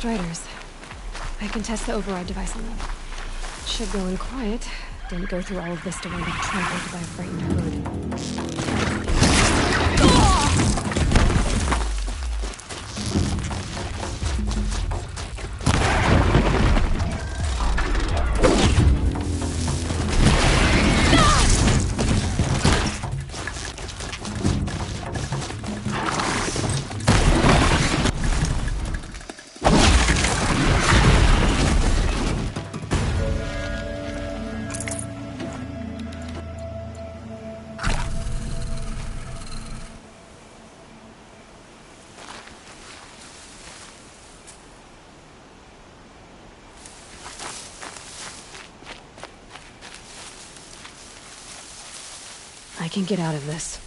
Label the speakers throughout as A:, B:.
A: Striders. I can test the override device on them. Should go in quiet. Didn't go through all of this to wind up trampled by a frightened herd. I can get out of this.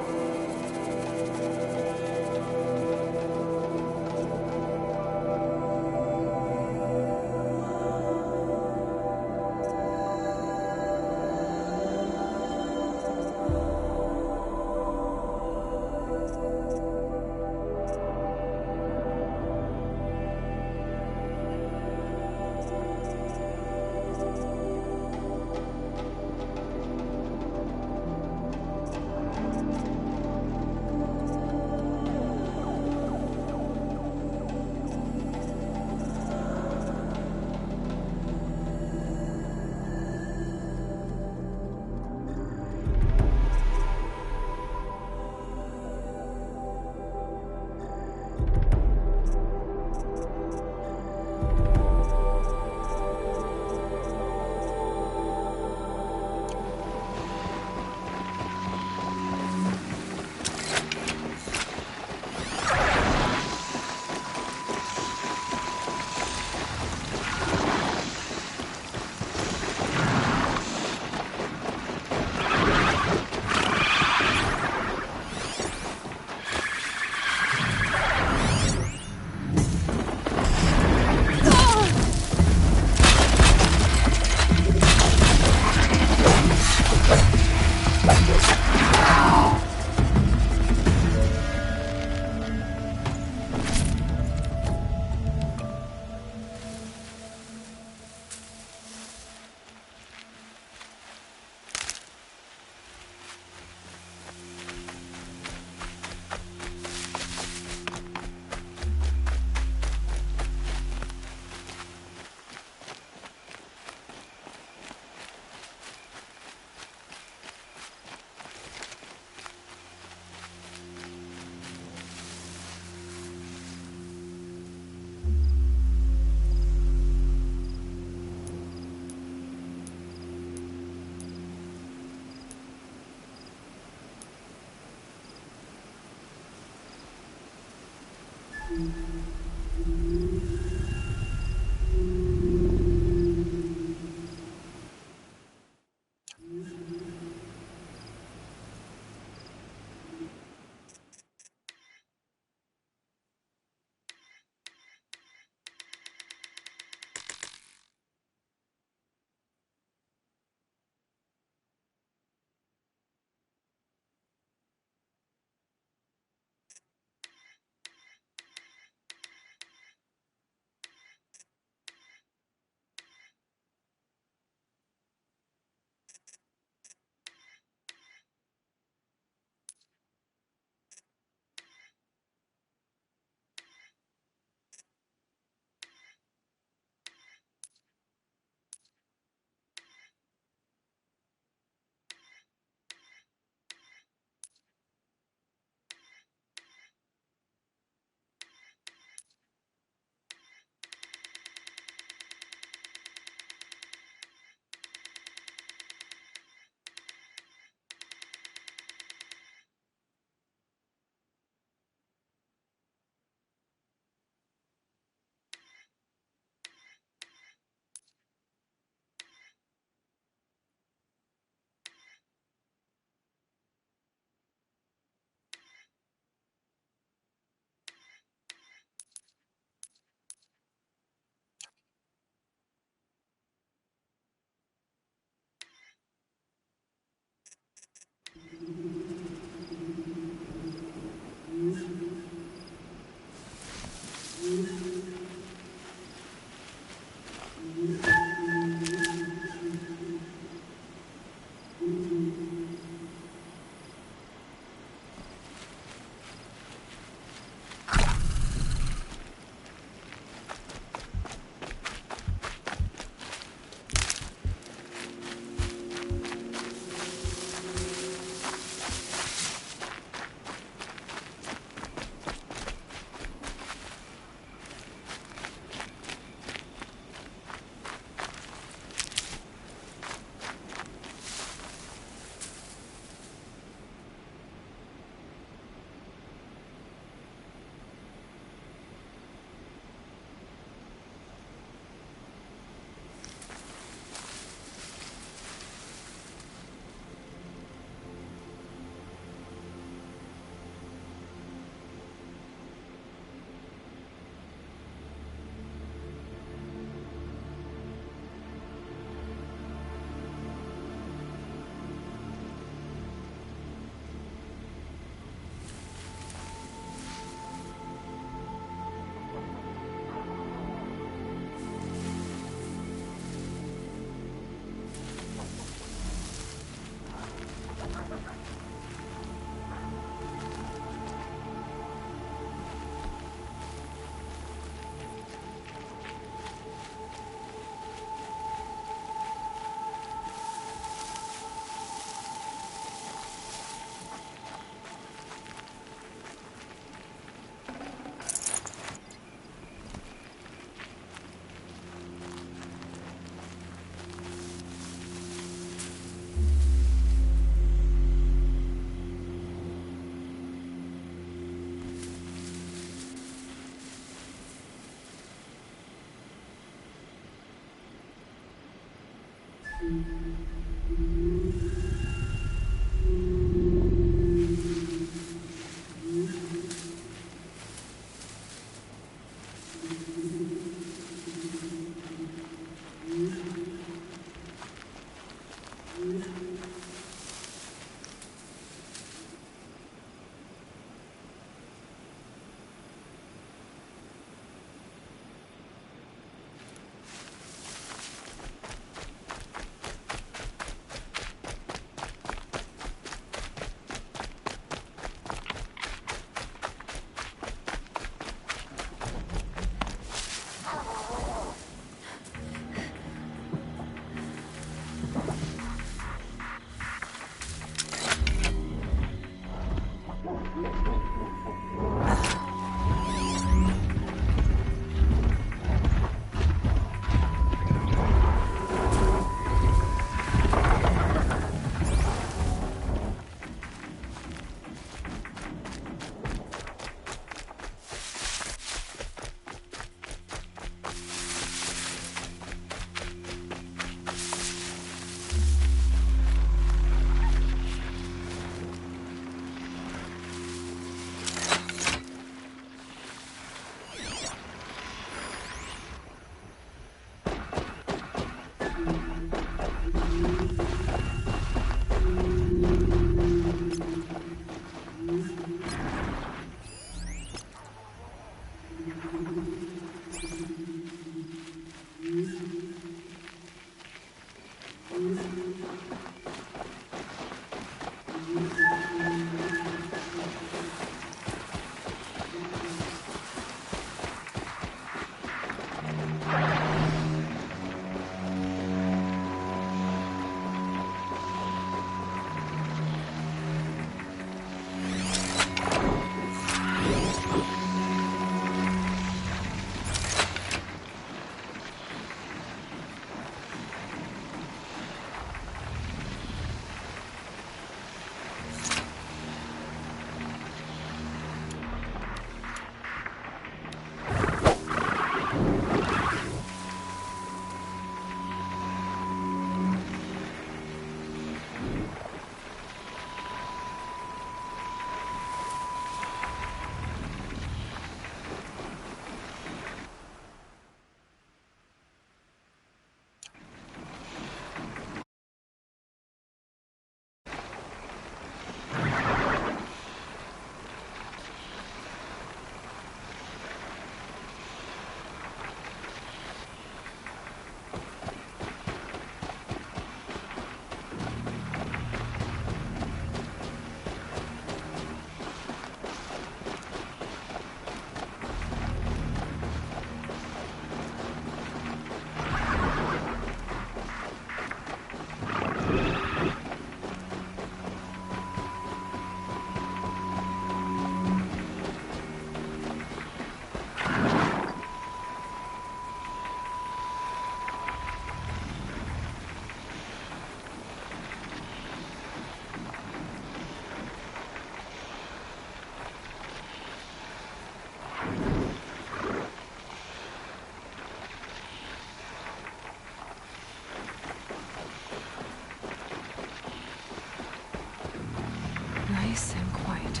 A: Nice and quiet.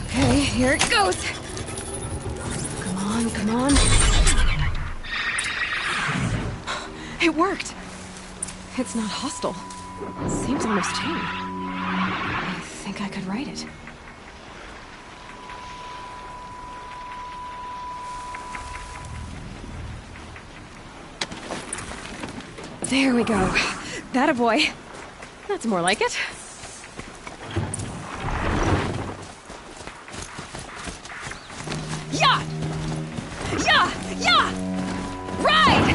A: Okay, here it goes. Come on, come on. It worked. It's not hostile. Seems almost tame. I think I could write it. There we go. That a boy. That's more like it. Yeah! Yeah! Yeah! Ride!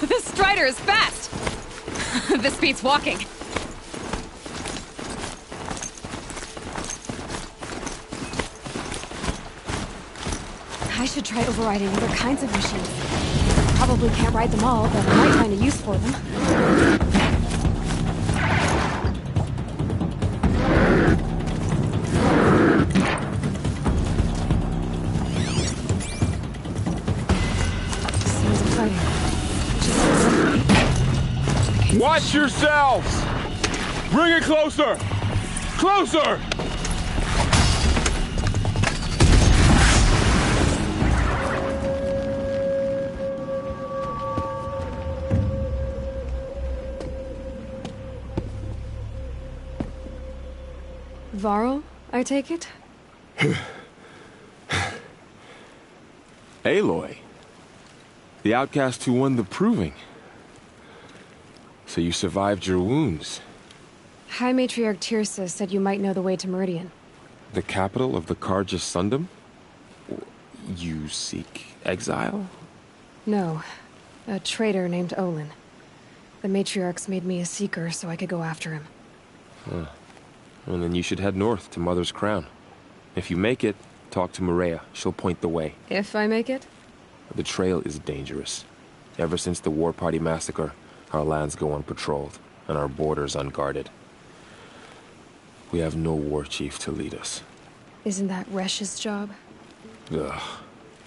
A: This Strider is fast! This beats walking. I should try overriding other kinds of machines. Probably can't ride them all, but I might find a use for them. Sounds exciting.
B: Watch yourselves! Bring it closer! Closer!
A: Varl, I take it?
B: Aloy. The outcast who won the proving. So you survived your wounds.
A: High Matriarch Tirsa said you might know the way to Meridian.
B: The capital of the Carja Sundom? You seek exile?
A: No. A traitor named Olin. The Matriarchs made me a seeker so I could go after him.
B: Huh. Well, then you should head north to Mother's Crown. If you make it, talk to Maria. She'll point the way.
A: If I make it?
B: The trail is dangerous. Ever since the War Party massacre, our lands go unpatrolled, and our borders unguarded. We have no war chief to lead us.
A: Isn't that Resh's job?
B: Ugh.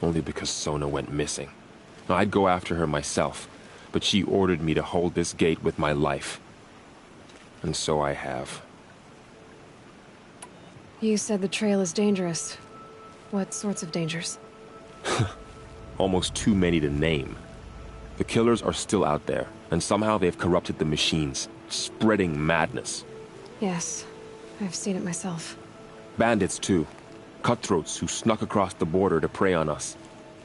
B: Only because Sona went missing. Now, I'd go after her myself, but she ordered me to hold this gate with my life. And so I have.
A: You said the trail is dangerous. What sorts of dangers?
B: Almost too many to name. The killers are still out there, and somehow they've corrupted the machines, spreading madness.
A: Yes, I've seen it myself.
B: Bandits, too. Cutthroats who snuck across the border to prey on us.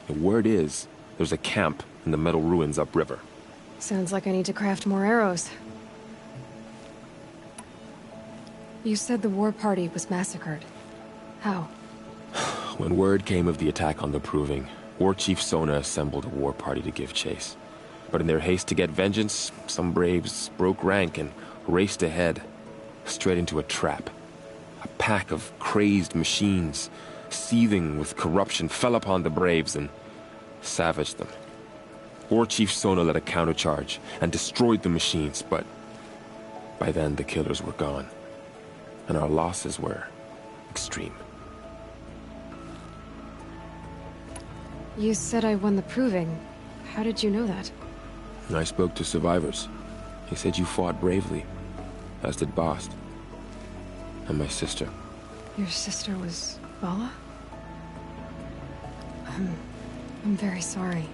B: The word is, there's a camp in the metal ruins upriver.
A: Sounds like I need to craft more arrows. You said the war party was massacred. How?
B: When word came of the attack on the Proving, War Chief Sona assembled a war party to give chase. But in their haste to get vengeance, some braves broke rank and raced ahead, straight into a trap. A pack of crazed machines, seething with corruption, fell upon the braves and savaged them. War Chief Sona led a countercharge and destroyed the machines, but by then the killers were gone, and our losses were extreme.
A: You said I won the Proving. How did you know that?
B: I spoke to survivors. They said you fought bravely, as did Bast. And my sister.
A: Your sister was Vala? I'm very sorry.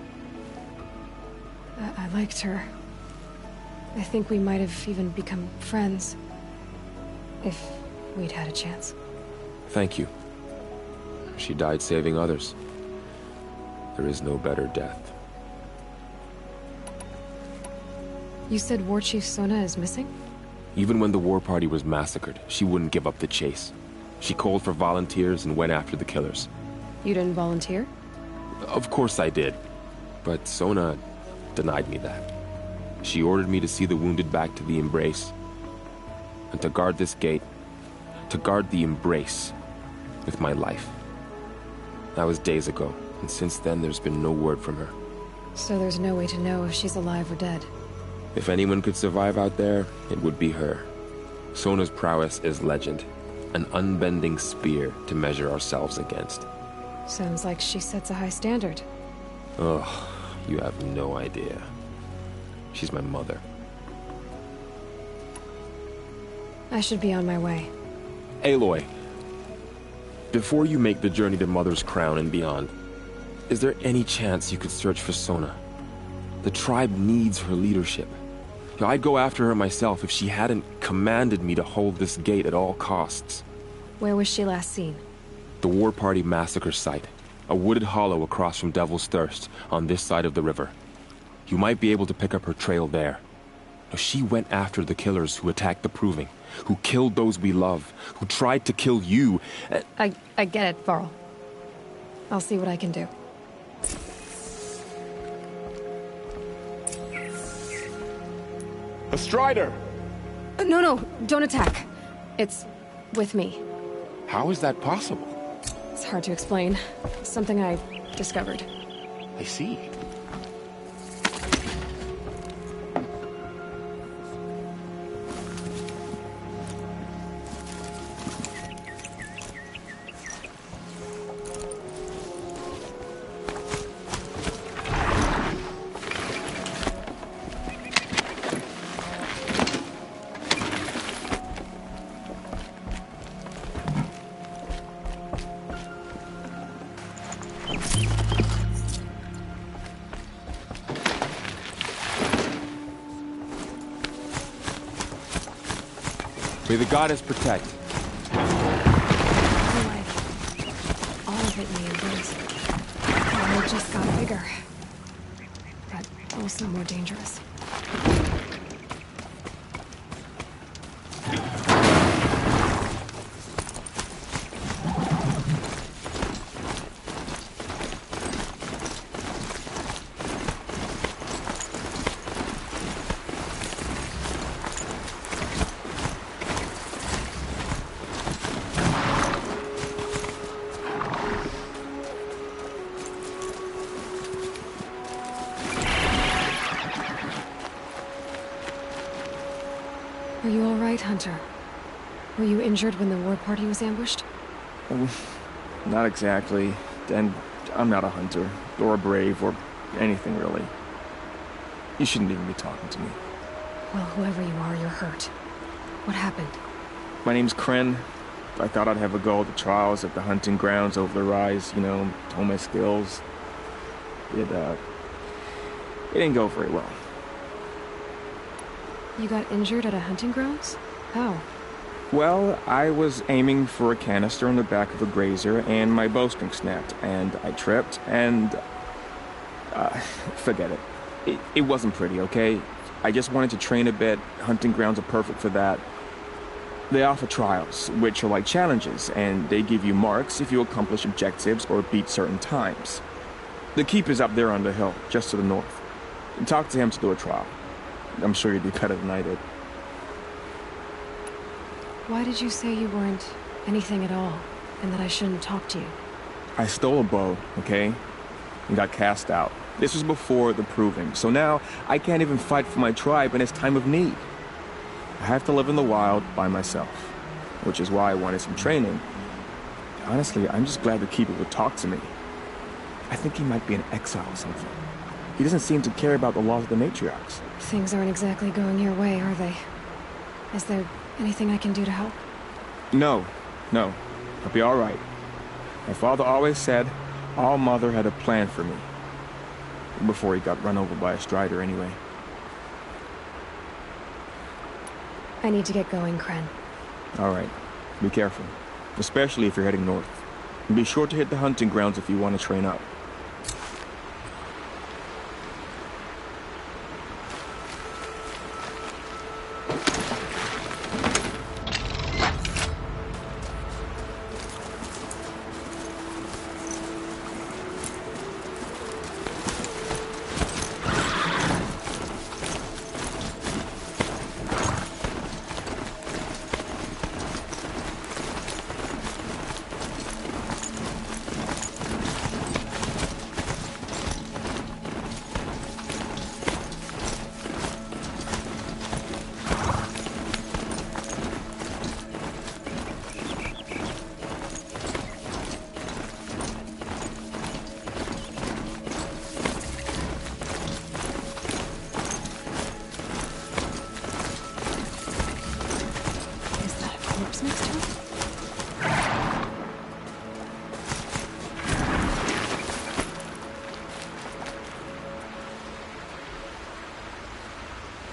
A: I liked her. I think we might have even become friends. If we'd had a chance.
B: Thank you. She died saving others. There is no better death.
A: You said War Chief Sona is missing?
B: Even when the war party was massacred, she wouldn't give up the chase. She called for volunteers and went after the killers.
A: You didn't volunteer?
B: Of course I did. But Sona denied me that. She ordered me to see the wounded back to the Embrace. And to guard this gate. To guard the Embrace. With my life. That was days ago, and since then there's been no word from her.
A: So there's no way to know if she's alive or dead?
B: If anyone could survive out there, it would be her. Sona's prowess is legend. An unbending spear to measure ourselves against.
A: Sounds like she sets a high standard.
B: Ugh, you have no idea. She's my mother.
A: I should be on my way.
B: Aloy, before you make the journey to Mother's Crown and beyond, is there any chance you could search for Sona? The tribe needs her leadership. I'd go after her myself if she hadn't commanded me to hold this gate at all costs.
A: Where was she last seen?
B: The War Party massacre site. A wooded hollow across from Devil's Thirst, on this side of the river. You might be able to pick up her trail there. She went after the killers who attacked the Proving, who killed those we love, who tried to kill you.
A: I get it, Varl. I'll see what I can do.
B: A Strider!
A: No, don't attack. It's with me.
B: How is that possible?
A: It's hard to explain. Something I discovered.
B: I see. May the goddess protect.
A: All of it may embrace. It just got bigger. But also more dangerous. Are you all right, Hunter? Were you injured when the war party was ambushed?
C: Not exactly. And I'm not a hunter, or a brave, or anything really. You shouldn't even be talking to me.
A: Well, whoever you are, you're hurt. What happened?
C: My name's Kren. I thought I'd have a go at the trials at the hunting grounds over the rise, you know, hone my skills. It didn't go very well.
A: You got injured at a hunting grounds? How?
C: Well, I was aiming for a canister on the back of a grazer, and my bowstring snapped, and I tripped, and... forget it. It wasn't pretty, okay? I just wanted to train a bit. Hunting grounds are perfect for that. They offer trials, which are like challenges, and they give you marks if you accomplish objectives or beat certain times. The keeper's up there on the hill, just to the north. Talk to him to do a trial. I'm sure you'd do better than I did.
A: Why did you say you weren't anything at all, and that I shouldn't talk to you?
C: I stole a bow, okay? And got cast out. This was before the Proving, so now I can't even fight for my tribe in its time of need. I have to live in the wild by myself, which is why I wanted some training. Honestly, I'm just glad the keeper would talk to me. I think he might be in exile or something. He doesn't seem to care about the laws of the matriarchs.
A: Things aren't exactly going your way, are they? Is there anything I can do to help?
C: No. I'll be all right. My father always said, All Mother had a plan for me. Before he got run over by a strider, anyway.
A: I need to get going, Kren.
C: All right. Be careful. Especially if you're heading north. And be sure to hit the hunting grounds if you want to train up.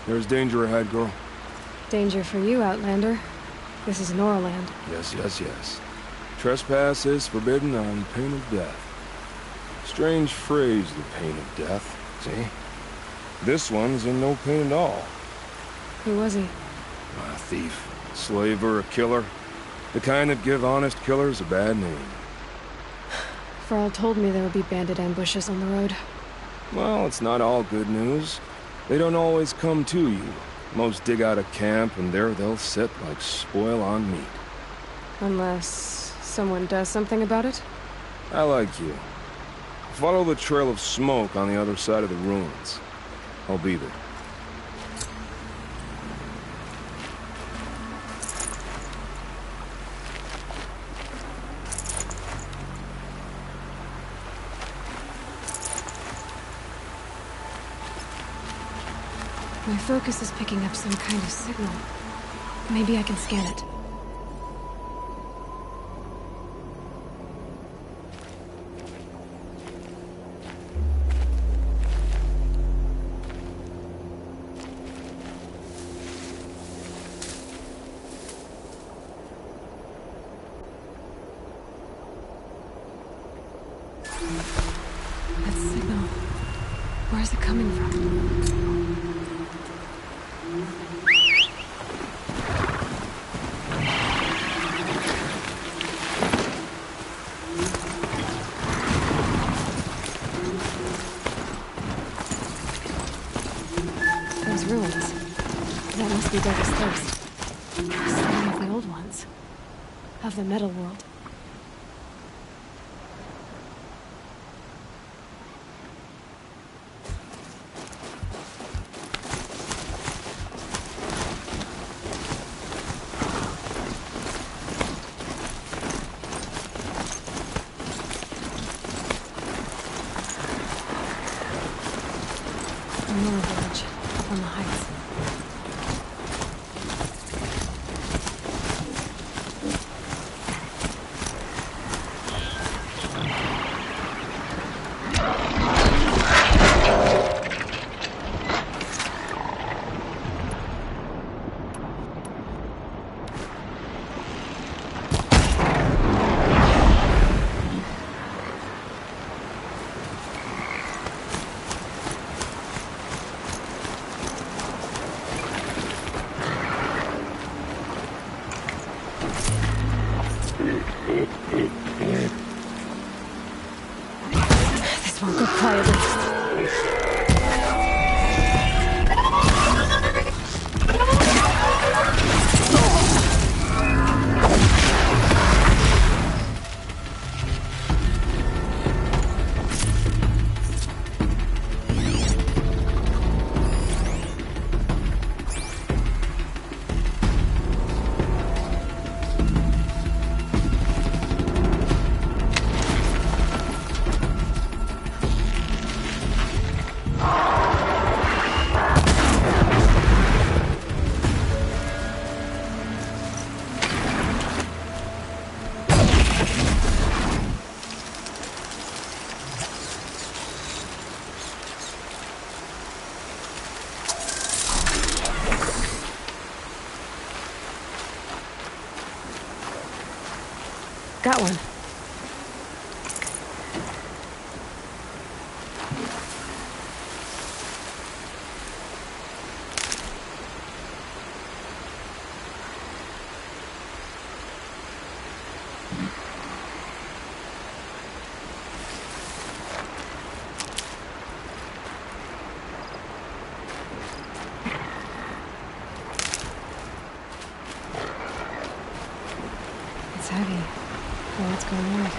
D: There's danger ahead, girl.
A: Danger for you, Outlander. This is Norland.
D: Yes, yes, yes. Trespass is forbidden on pain of death. Strange phrase, the pain of death, see? This one's in no pain at all.
A: Who was he?
D: A thief, slaver, a killer. The kind that give honest killers a bad name.
A: Farrell told me there would be bandit ambushes on the road.
D: Well, it's not all good news. They don't always come to you. Most dig out a camp, and there they'll sit like spoil on meat.
A: Unless someone does something about it?
D: I like you. Follow the trail of smoke on the other side of the ruins. I'll be there.
A: My focus is picking up some kind of signal. Maybe I can scan it. That signal. Where is it coming from? Those ruins. That must be Devil's Thirst. Some of the old ones. Of the metal world. A Nora village, up on the heights. This won't go quietly. Got one. It's heavy. For what's going on?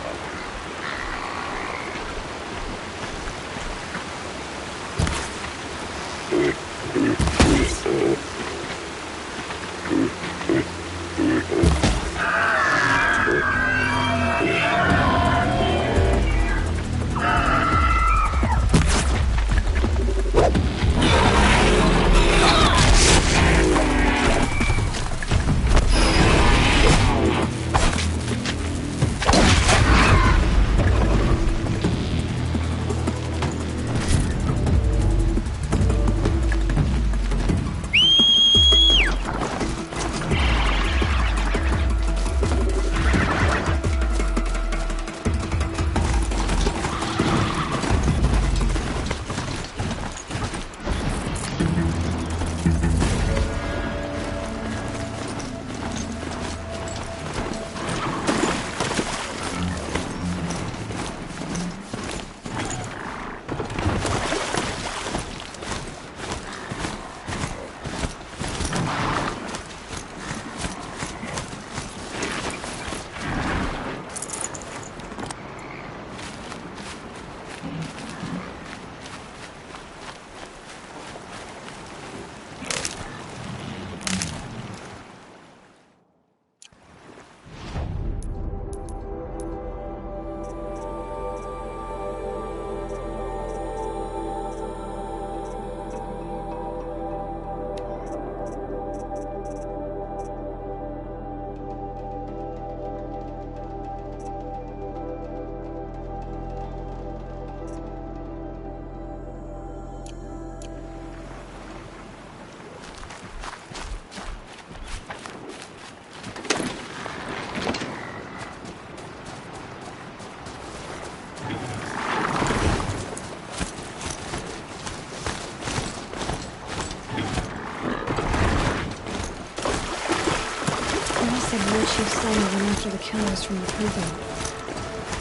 A: Chief Sona went after the killers from the Proving.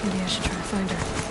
A: Maybe I should try to find her.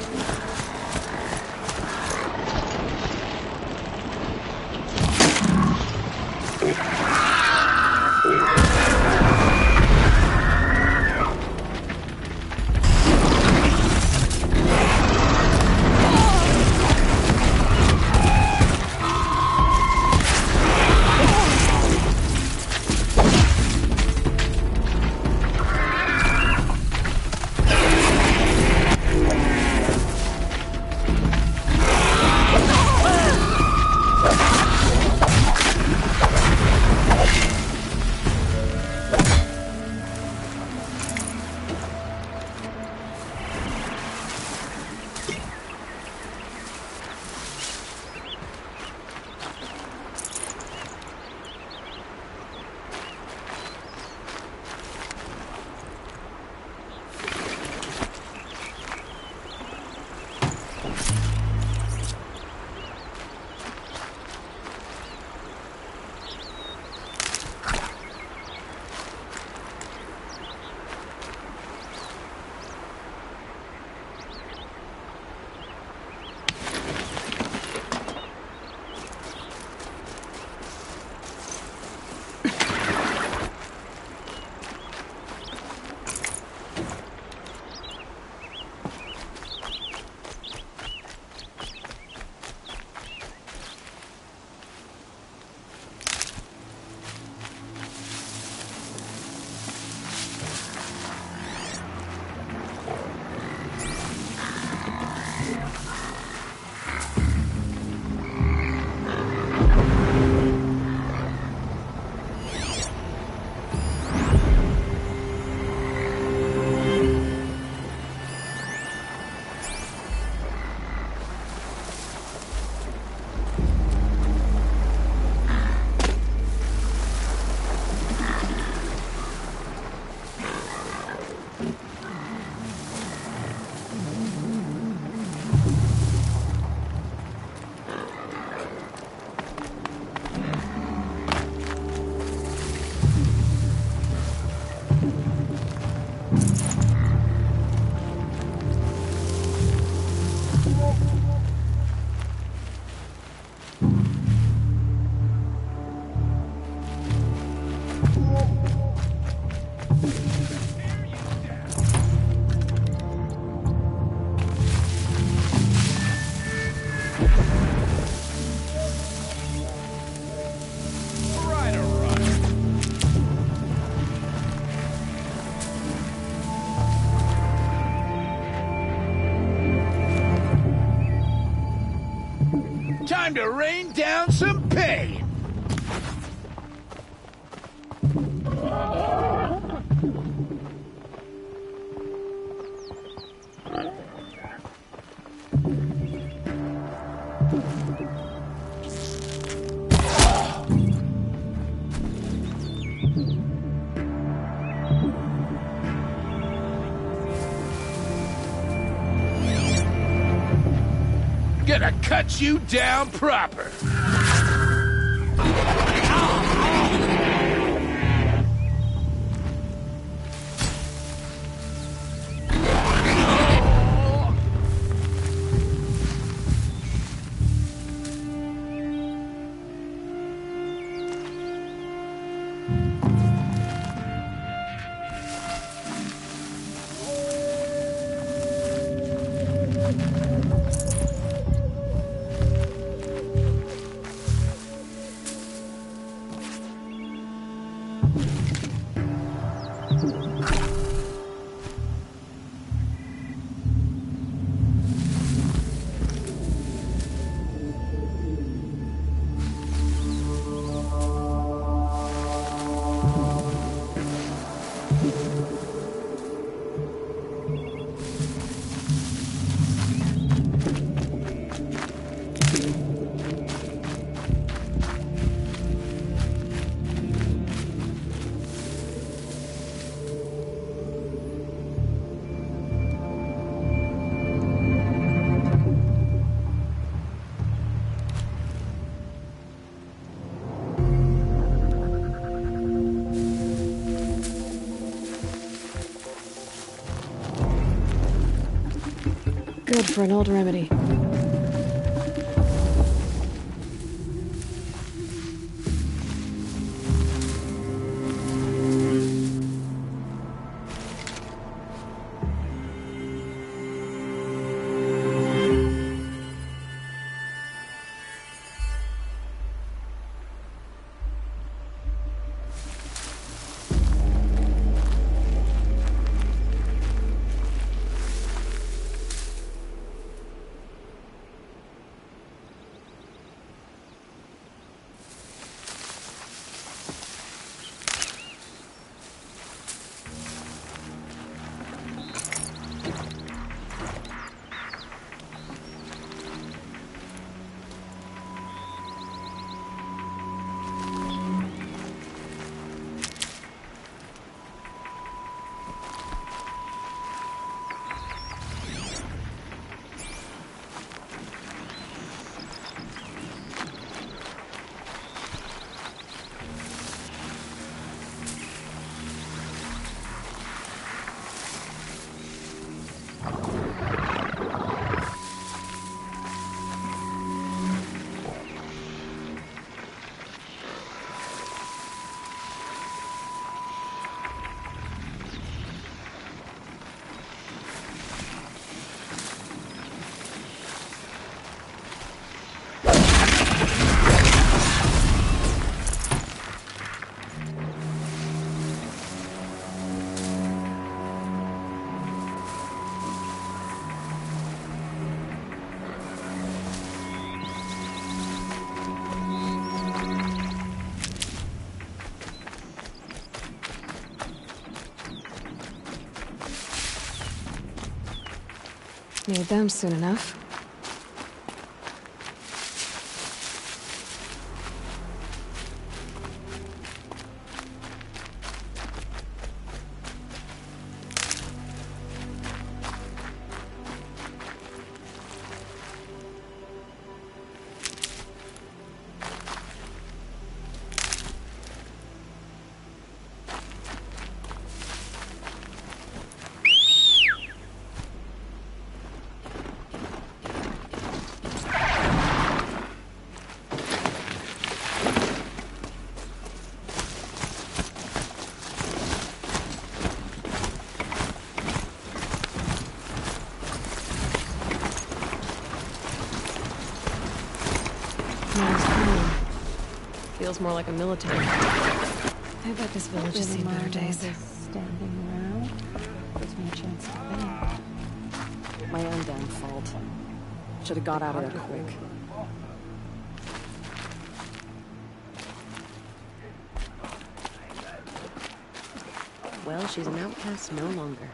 E: Time to rain down some pain! Gonna cut you down proper.
A: Good for an old remedy. Need them soon enough. Feels more like a military. I bet this village has seen better days.
F: Standing around gives me a chance to think.
A: My own damn fault. Should have got out of there quick.
G: Well, she's an outcast no longer.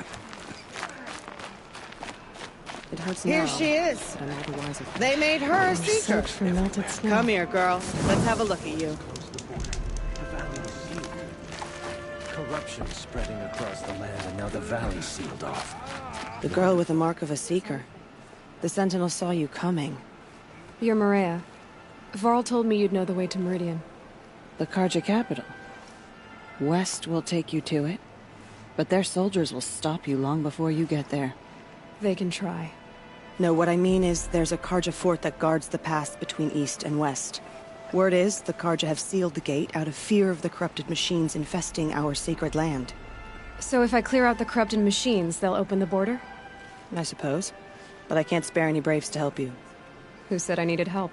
G: It hurts
H: Here
G: now,
H: she is.
G: but I'm all the wiser for
H: They made her a seeker.
F: Search for melted snow.
H: Come here, girl. Let's have a look at you.
I: The valley's sealed. Corruption spreading across the land, and now the valley's sealed off.
H: The girl with the mark of a seeker. The Sentinel saw you coming.
A: You're Maria. Varl told me you'd know the way to Meridian.
H: The Carja capital. West will take you to it, but their soldiers will stop you long before you get there.
A: They can try.
H: No, what I mean is there's a Carja fort that guards the pass between east and west. Word is the Carja have sealed the gate out of fear of the corrupted machines infesting our sacred land.
A: So if I clear out the corrupted machines, they'll open the border?
H: I suppose. But I can't spare any braves to help you.
A: Who said I needed help?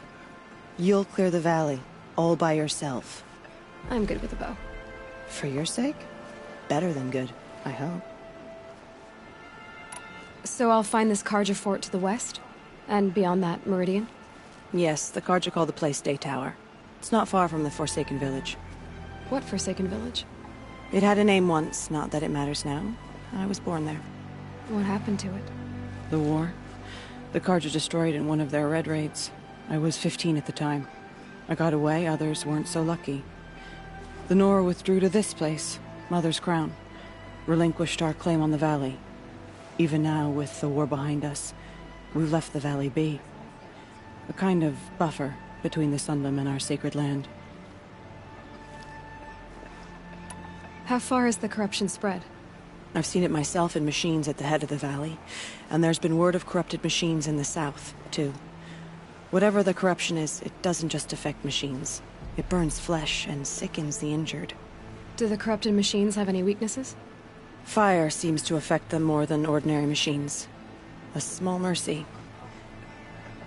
H: You'll clear the valley, all by yourself.
A: I'm good with a bow.
H: For your sake? Better than good, I hope.
A: So I'll find this Carja fort to the west? And beyond that, Meridian?
H: Yes, the Carja call the place Day Tower. It's not far from the Forsaken Village.
A: What Forsaken Village?
H: It had a name once, not that it matters now. I was born there.
A: What happened to it?
H: The war. The Carja destroyed in one of their red raids. I was 15 at the time. I got away, others weren't so lucky. The Nora withdrew to this place, Mother's Crown. Relinquished our claim on the valley. Even now, with the war behind us, we've left the valley be. A kind of buffer between the Sundom and our sacred land.
A: How far has the corruption spread?
H: I've seen it myself in machines at the head of the valley, and there's been word of corrupted machines in the south, too. Whatever the corruption is, it doesn't just affect machines. It burns flesh and sickens the injured.
A: Do the corrupted machines have any weaknesses?
H: Fire seems to affect them more than ordinary machines. A small mercy.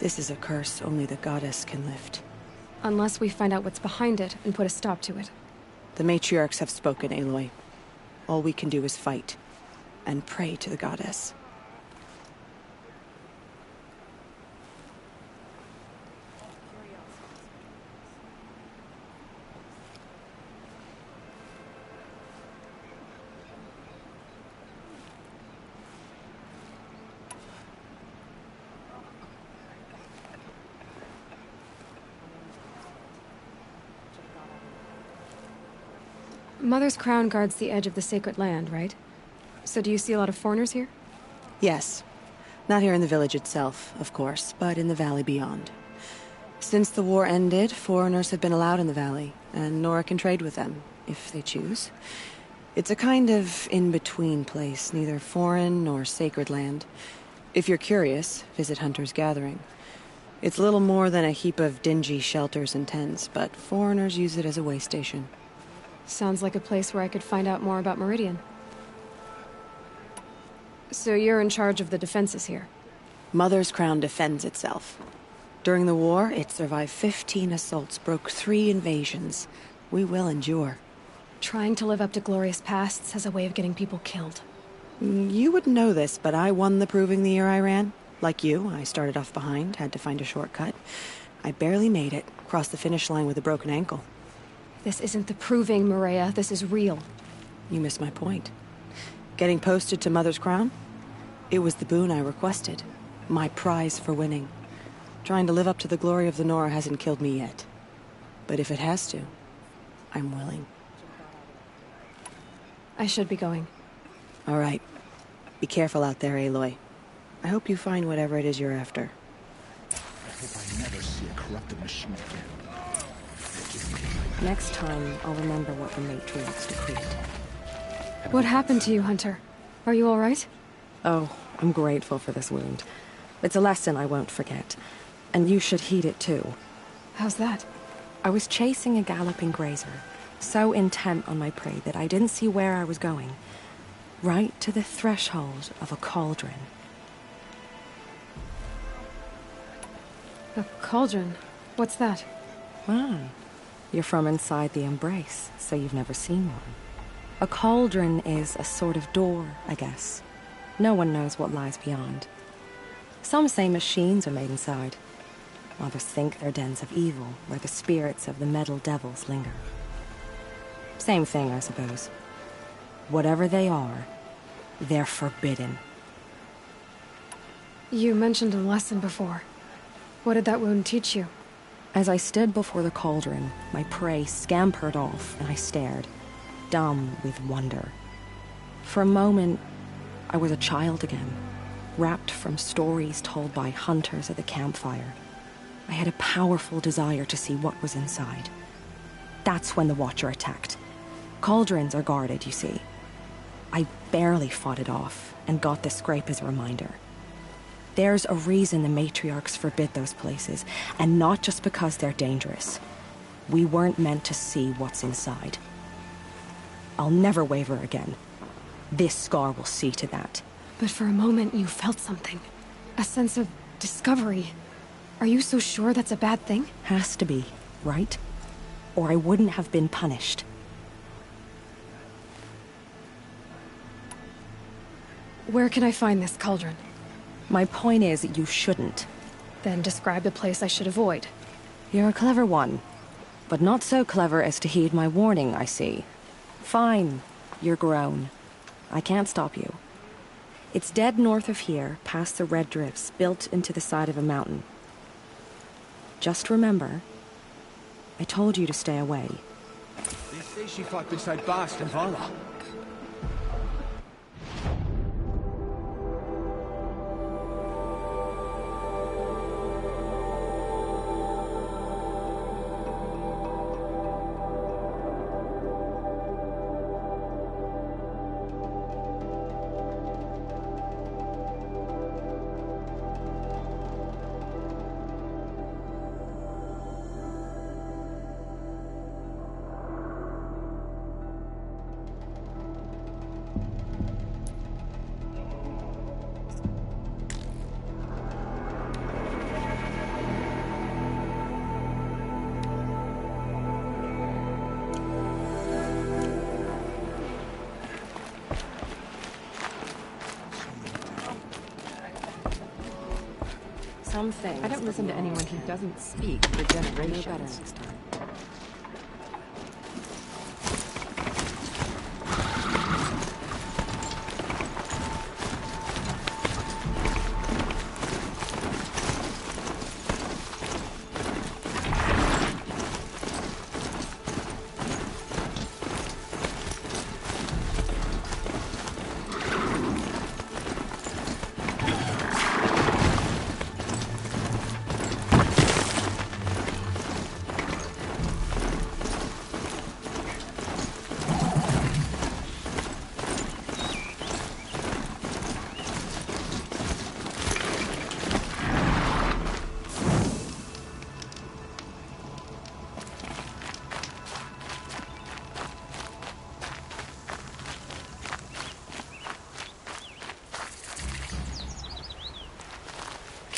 H: This is a curse only the goddess can lift.
A: Unless we find out what's behind it and put a stop to it.
H: The matriarchs have spoken, Aloy. All we can do is fight, and pray to the goddess.
A: Mother's Crown guards the edge of the sacred land, right? So do you see a lot of foreigners here?
H: Yes. Not here in the village itself, of course, but in the valley beyond. Since the war ended, foreigners have been allowed in the valley, and Nora can trade with them, if they choose. It's a kind of in-between place, neither foreign nor sacred land. If you're curious, visit Hunter's Gathering. It's little more than a heap of dingy shelters and tents, but foreigners use it as a way station.
A: Sounds like a place where I could find out more about Meridian. So you're in charge of the defenses here?
H: Mother's Crown defends itself. During the war, it survived 15 assaults, broke 3 invasions. We will endure.
A: Trying to live up to glorious pasts has a way of getting people killed.
H: You wouldn't know this, but I won the proving the year I ran. Like you, I started off behind, had to find a shortcut. I barely made it, crossed the finish line with a broken ankle.
A: This isn't the proving, Maria. This is real.
H: You missed my point. Getting posted to Mother's Crown? It was the boon I requested. My prize for winning. Trying to live up to the glory of the Nora hasn't killed me yet. But if it has to, I'm willing.
A: I should be going.
H: All right. Be careful out there, Aloy. I hope you find whatever it is you're after.
I: I hope I never see a corrupted machine again.
G: Next time, I'll remember what the matriarchs decreed.
A: What happened to you, Hunter? Are you all right?
G: Oh, I'm grateful for this wound. It's a lesson I won't forget. And you should heed it too.
A: How's that?
G: I was chasing a galloping grazer, so intent on my prey that I didn't see where I was going. Right to the threshold of a cauldron.
A: A cauldron? What's that?
G: Ah, you're from inside the Embrace, so you've never seen one. A cauldron is a sort of door, I guess. No one knows what lies beyond. Some say machines are made inside. Others think they're dens of evil, where the spirits of the metal devils linger. Same thing, I suppose. Whatever they are, they're forbidden.
A: You mentioned a lesson before. What did that wound teach you?
G: As I stood before the cauldron, my prey scampered off, and I stared, dumb with wonder. For a moment, I was a child again, wrapped from stories told by hunters at the campfire. I had a powerful desire to see what was inside. That's when the Watcher attacked. Cauldrons are guarded, you see. I barely fought it off, and got the scrape as a reminder. There's a reason the matriarchs forbid those places, and not just because they're dangerous. We weren't meant to see what's inside. I'll never waver again. This scar will see to that.
A: But for a moment, you felt something. A sense of discovery. Are you so sure that's a bad thing?
G: Has to be, right? Or I wouldn't have been punished.
A: Where can I find this cauldron?
G: My point is, you shouldn't.
A: Then describe the place I should avoid.
G: You're a clever one. But not so clever as to heed my warning, I see. Fine. You're grown. I can't stop you. It's dead north of here, past the red drifts, built into the side of a mountain. Just remember, I told you to stay away.
I: They say she fought beside Bast and Vala.
G: Some things.
F: I don't listen to anyone who doesn't speak for generations.
G: Better next time.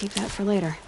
A: Keep that for later.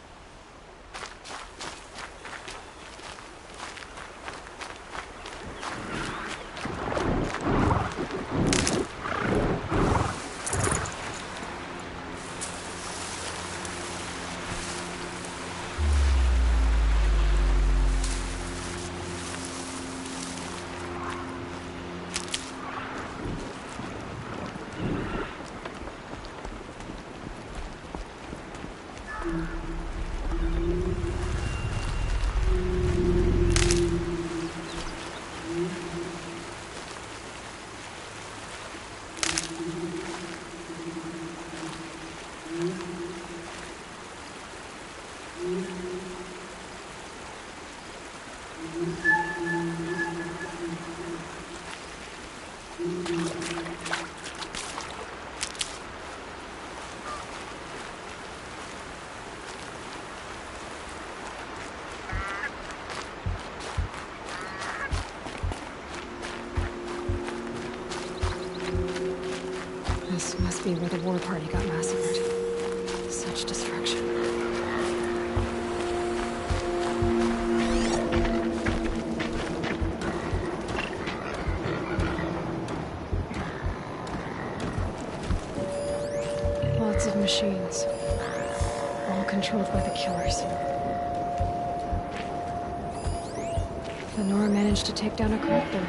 A: This must be where the war party got massacred. Such destruction. Lots of machines. All controlled by the killers. Lenora managed to take down a corruptor.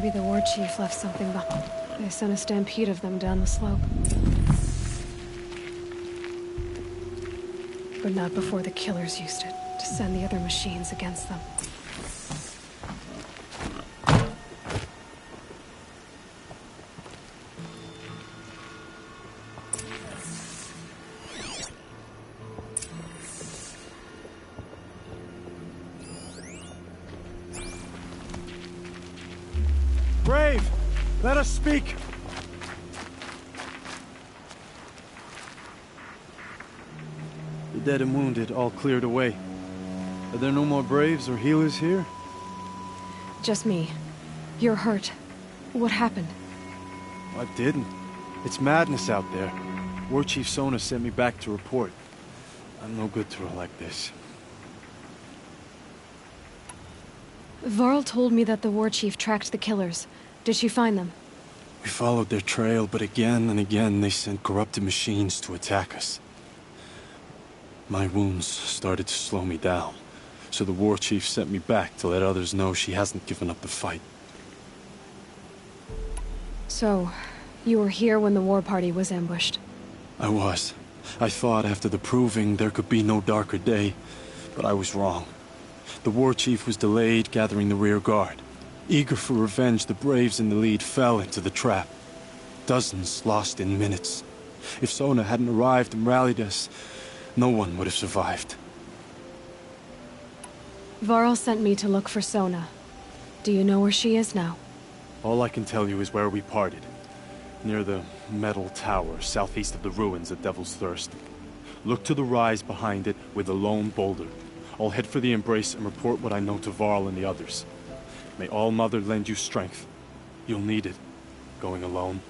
A: Maybe the war chief left something behind. They sent a stampede of them down the slope. But not before the killers used it to send the other machines against them.
J: Brave! Let us speak! The dead and wounded all cleared away. Are there no more Braves or healers here?
A: Just me. You're hurt. What happened?
J: I didn't. It's madness out there. War Chief Sona sent me back to report. I'm no good to her like this.
A: Varl told me that the war chief tracked the killers. Did she find them?
J: We followed their trail, but again and again they sent corrupted machines to attack us. My wounds started to slow me down, so the war chief sent me back to let others know she hasn't given up the fight.
A: So, you were here when the war party was ambushed?
J: I was. I thought after the proving there could be no darker day, but I was wrong. The war chief was delayed gathering the rear guard. Eager for revenge, the Braves in the lead fell into the trap. Dozens lost in minutes. If Sona hadn't arrived and rallied us, no one would have survived.
A: Varl sent me to look for Sona. Do you know where she is now?
J: All I can tell you is where we parted. Near the metal tower, southeast of the ruins at Devil's Thirst. Look to the rise behind it with a lone boulder. I'll head for the Embrace and report what I know to Varl and the others. May All Mother lend you strength. You'll need it, going alone.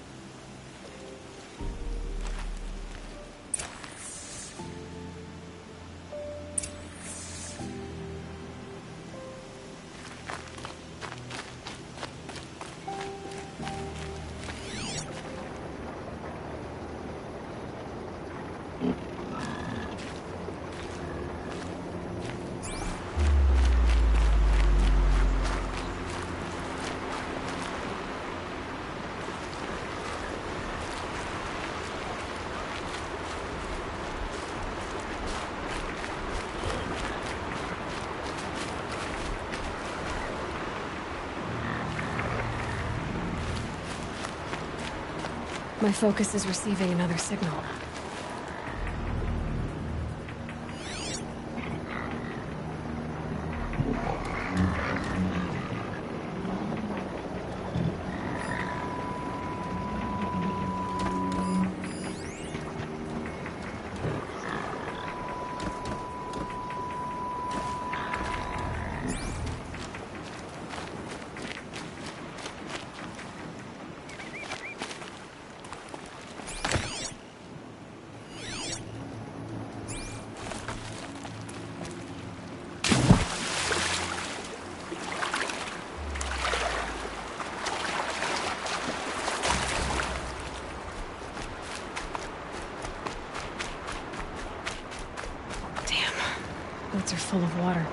A: My focus is receiving another signal. Boats are full of water.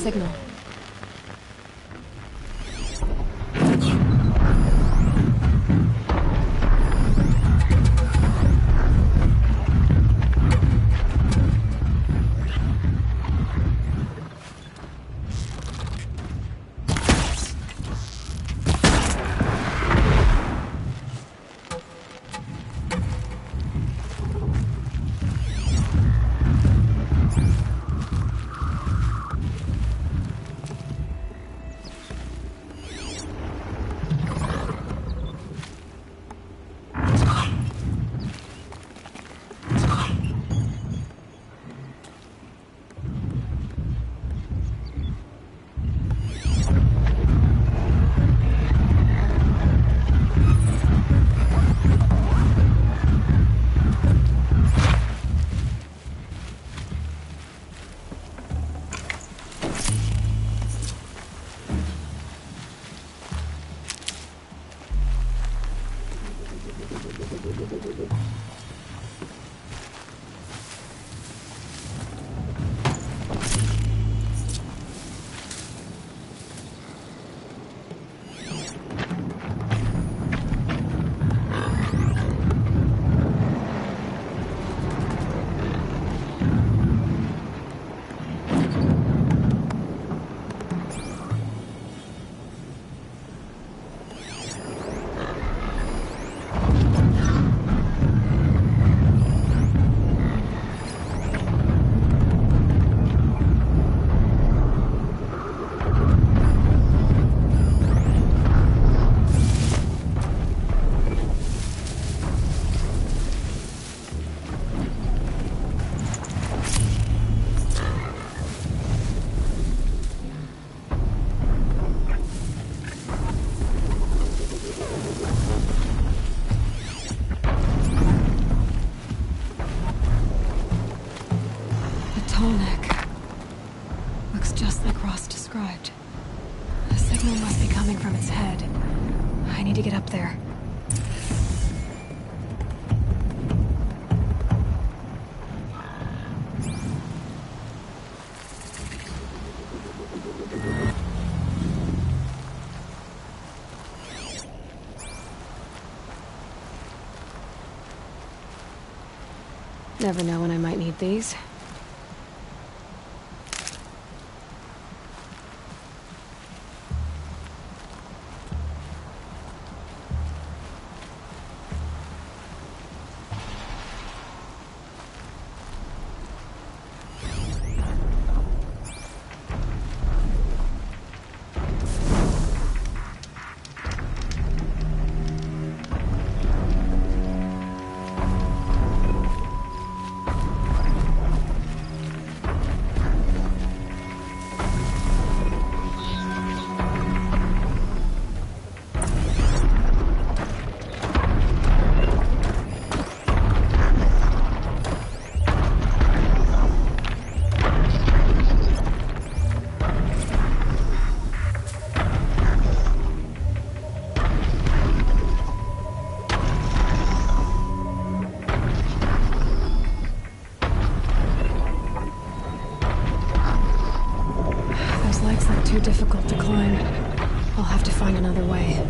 A: Signal. Tallneck. Looks just like Ross described. The signal must be coming from its head. I need to get up there. Never know when I might need these. Too difficult to climb. I'll have to find another way.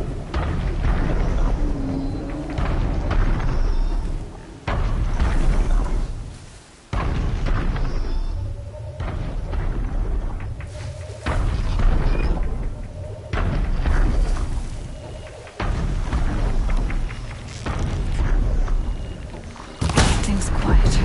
A: Everything's quiet.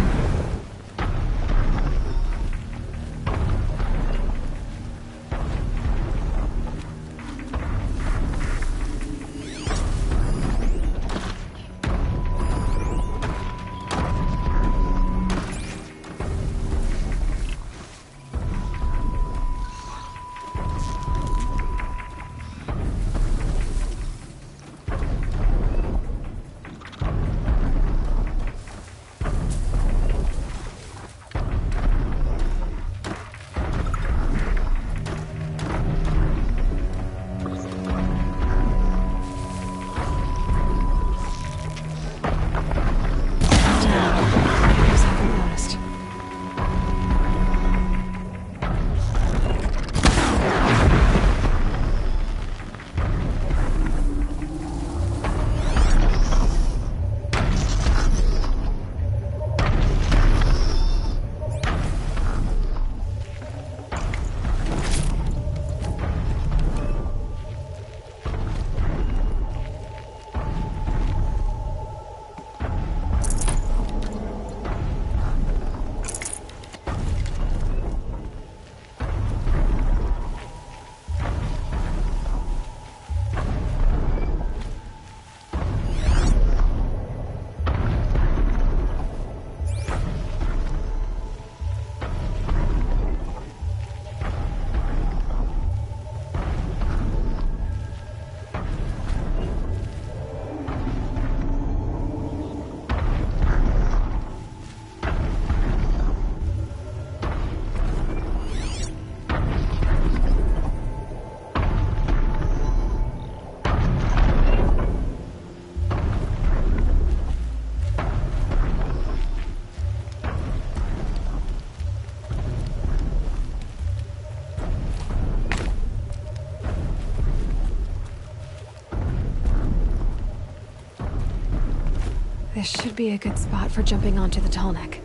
A: This should be a good spot for jumping onto the Tallneck.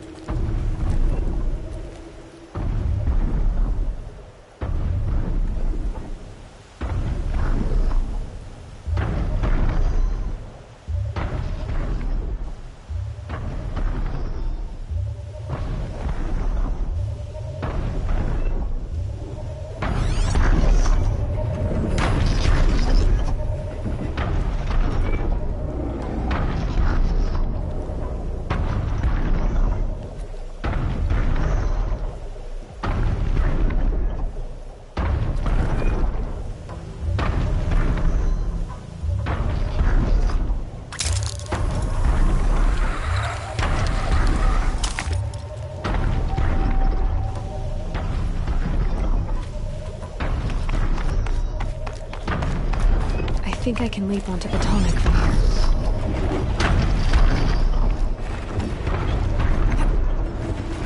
A: think I can leap onto the tonic from here.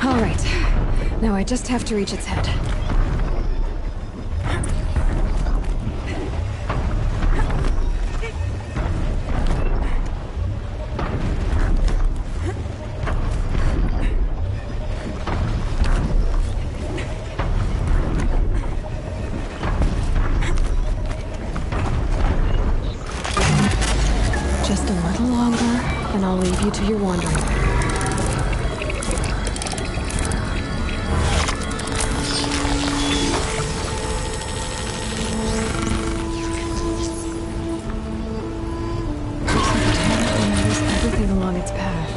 A: All right. Now I just have to reach its head. Just a little longer, and I'll leave you to your wandering. Everything along its path,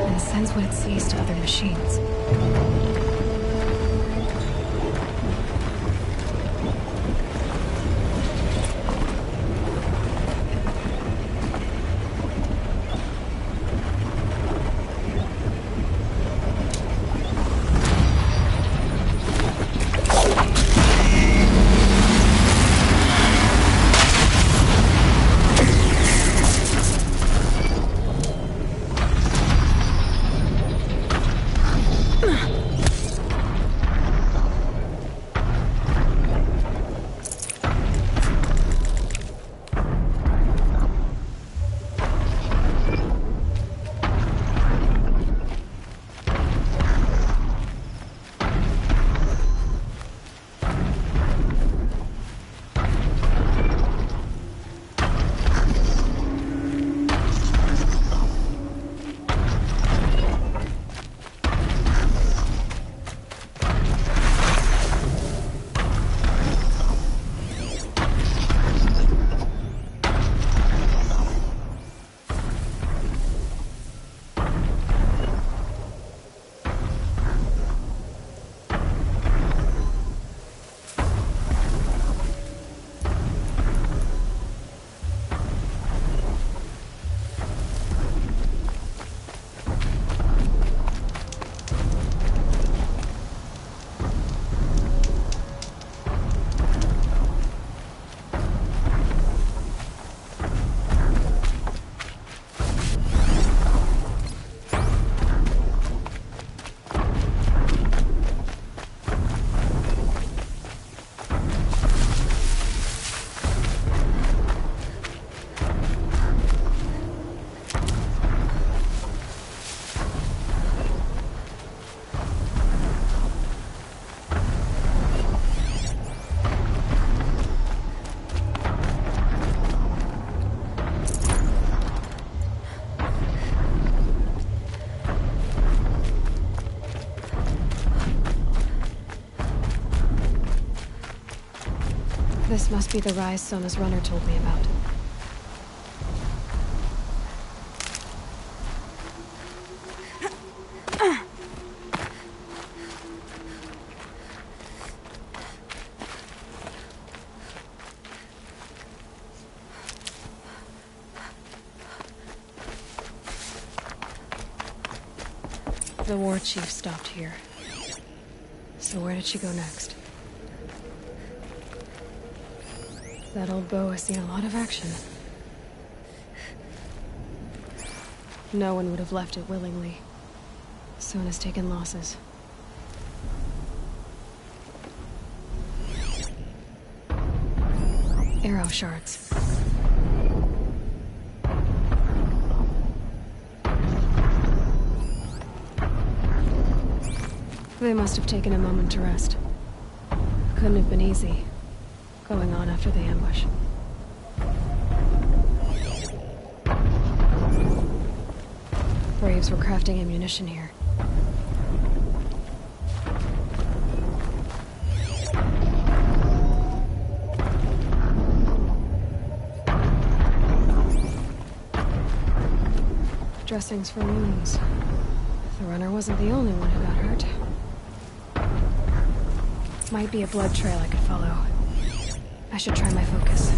A: and sends what it sees to other machines. This must be the rise Sona's runner told me about. The war chief stopped here. So where did she go next? That old bow has seen a lot of action. No one would have left it willingly. Sona's taken losses. Arrow shards. They must have taken a moment to rest. Couldn't have been easy, going on after the ambush. Braves were crafting ammunition here. Dressings for wounds. The runner wasn't the only one who got hurt. Might be a blood trail I could follow. I should try my focus.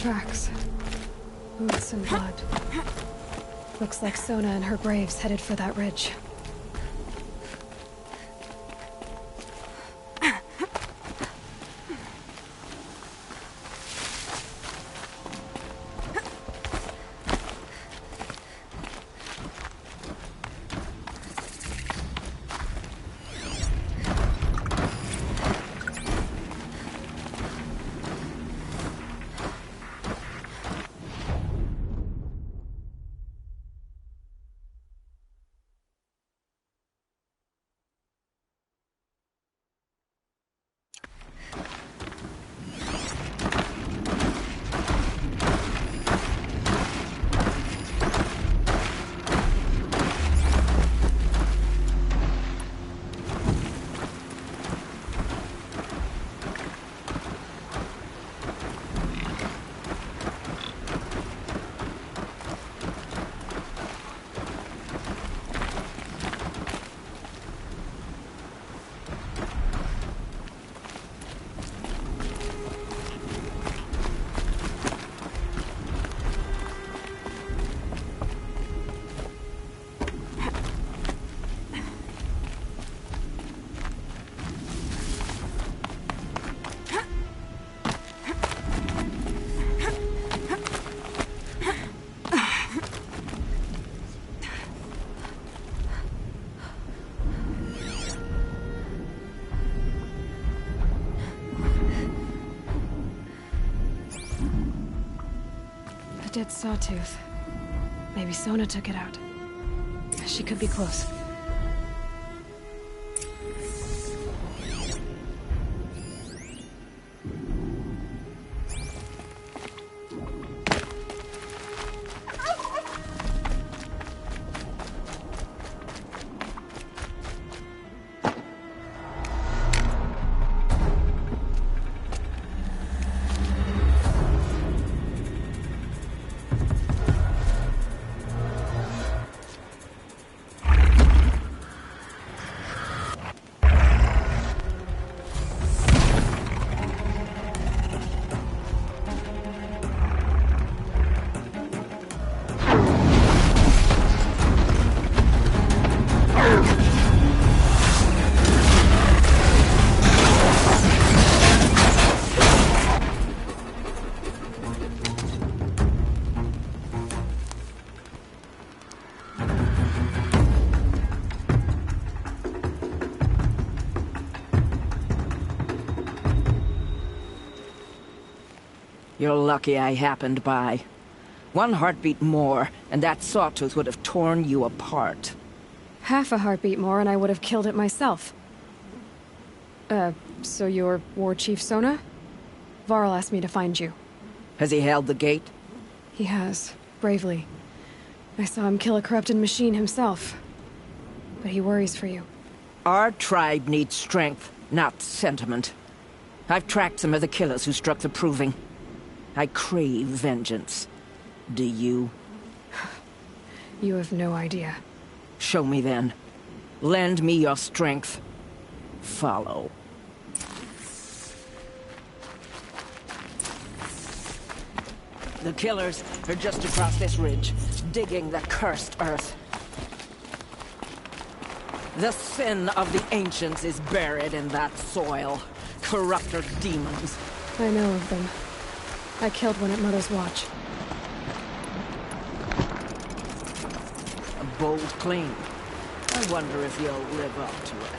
A: tracks. Boots and blood. Looks like Sona and her braves headed for that ridge. Dead sawtooth. Maybe Sona took it out. She could be close.
K: You're lucky I happened by. One heartbeat more, and that sawtooth would have torn you apart.
A: Half a heartbeat more and I would have killed it myself. So you're War Chief Sona? Varl asked me to find you.
K: Has he held the gate?
A: He has, bravely. I saw him kill a corrupted machine himself. But he worries for you.
K: Our tribe needs strength, not sentiment. I've tracked some of the killers who struck the Proving. I crave vengeance. Do you?
A: You have no idea.
K: Show me then. Lend me your strength. Follow. The killers are just across this ridge, digging the cursed earth. The sin of the ancients is buried in that soil. Corrupter demons.
A: I know of them. I killed one at Mother's Watch.
K: A bold claim. I wonder if you'll live up to it.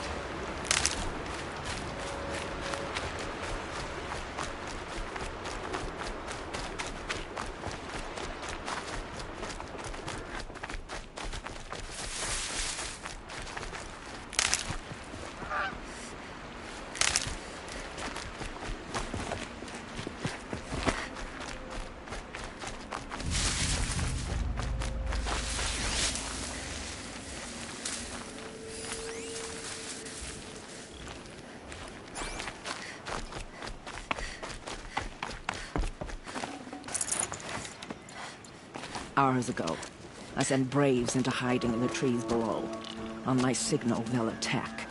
K: Hours ago, I sent Braves into hiding in the trees below. On my signal, they'll attack.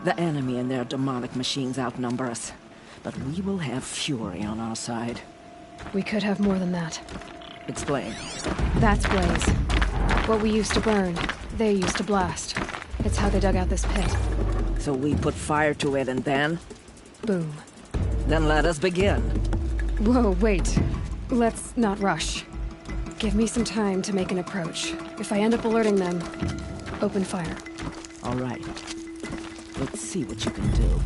K: The enemy and their demonic machines outnumber us, but we will have fury on our side.
A: We could have more than that.
K: Explain.
A: That's Blaze. What we used to burn, they used to blast. It's how they dug out this pit.
K: So we put fire to it and then?
A: Boom.
K: Then let us begin.
A: Whoa, wait. Let's not rush. Give me some time to make an approach. If I end up alerting them, open fire.
K: All right. Let's see what you can do.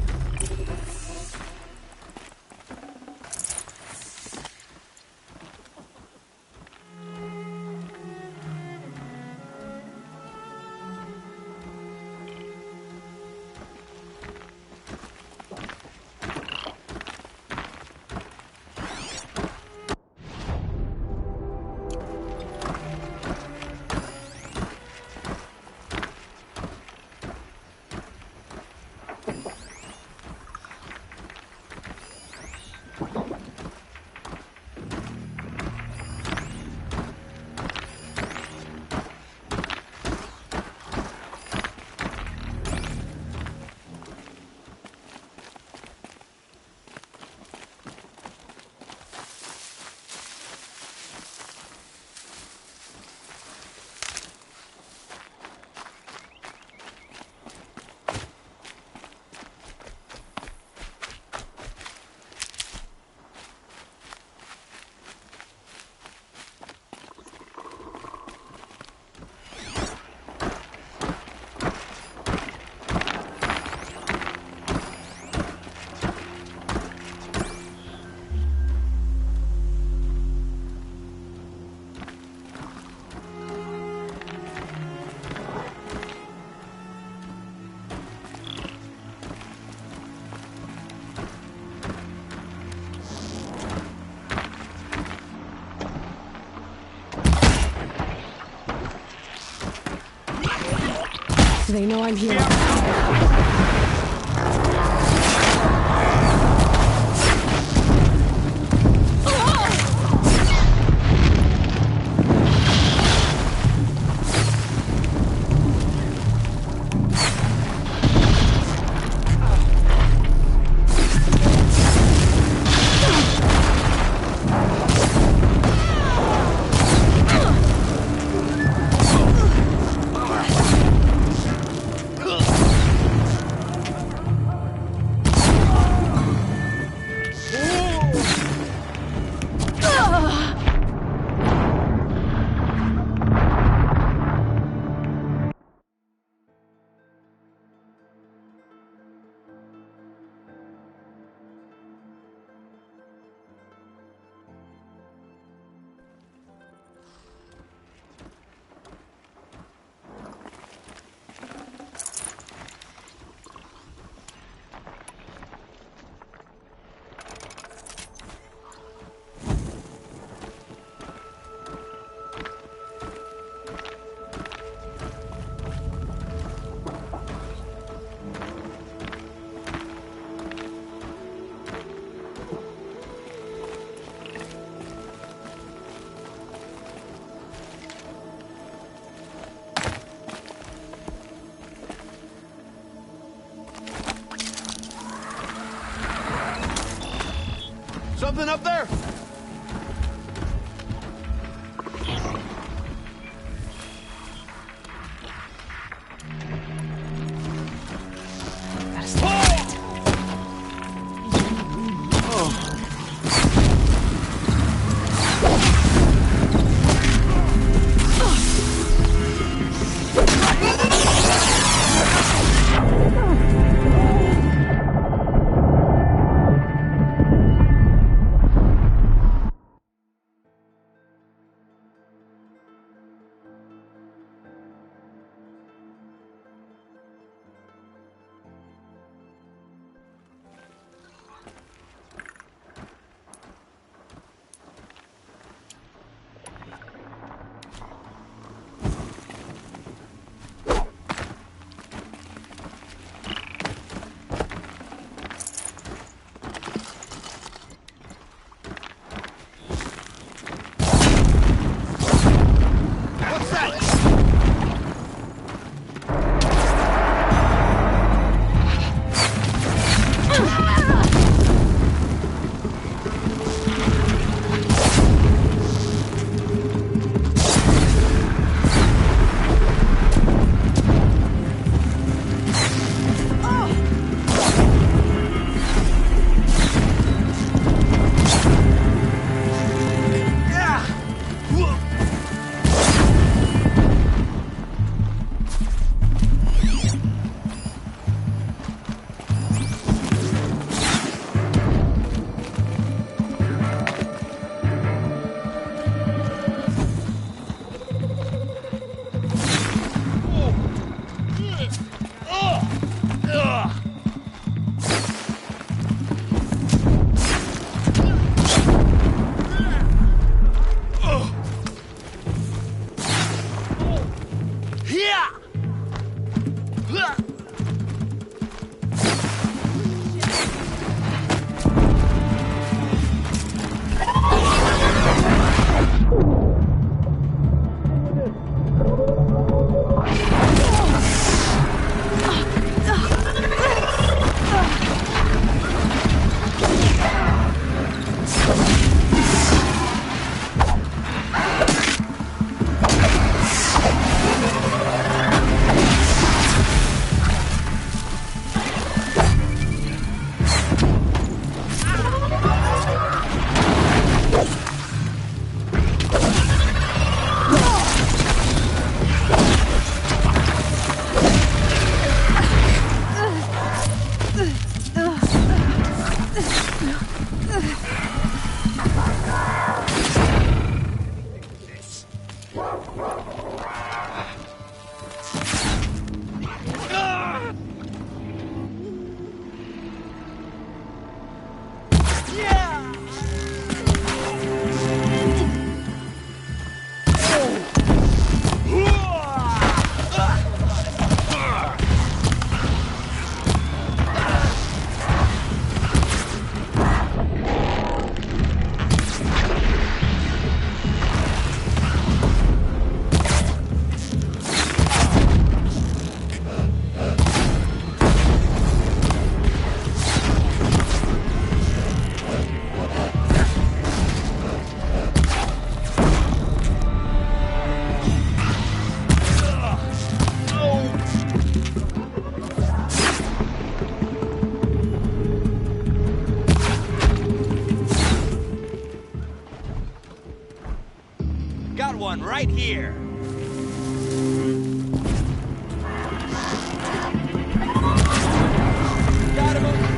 A: They know I'm here.
E: Something up there? right here. Got him.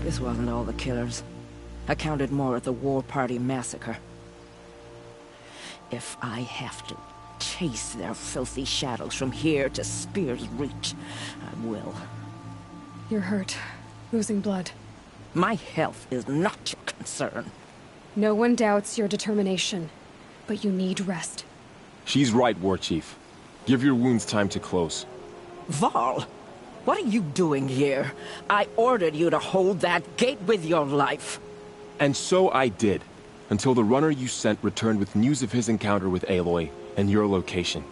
K: This wasn't all the killers. I counted more at the War Party massacre. If I have to chase their filthy shadows from here to Spear's Reach, I will.
A: You're hurt. Losing blood.
K: My health is not your concern.
A: No one doubts your determination, but you need rest.
B: She's right, War Chief. Give your wounds time to close.
K: Varl, what are you doing here? I ordered you to hold that gate with your life.
B: And so I did, until the runner you sent returned with news of his encounter with Aloy and your location.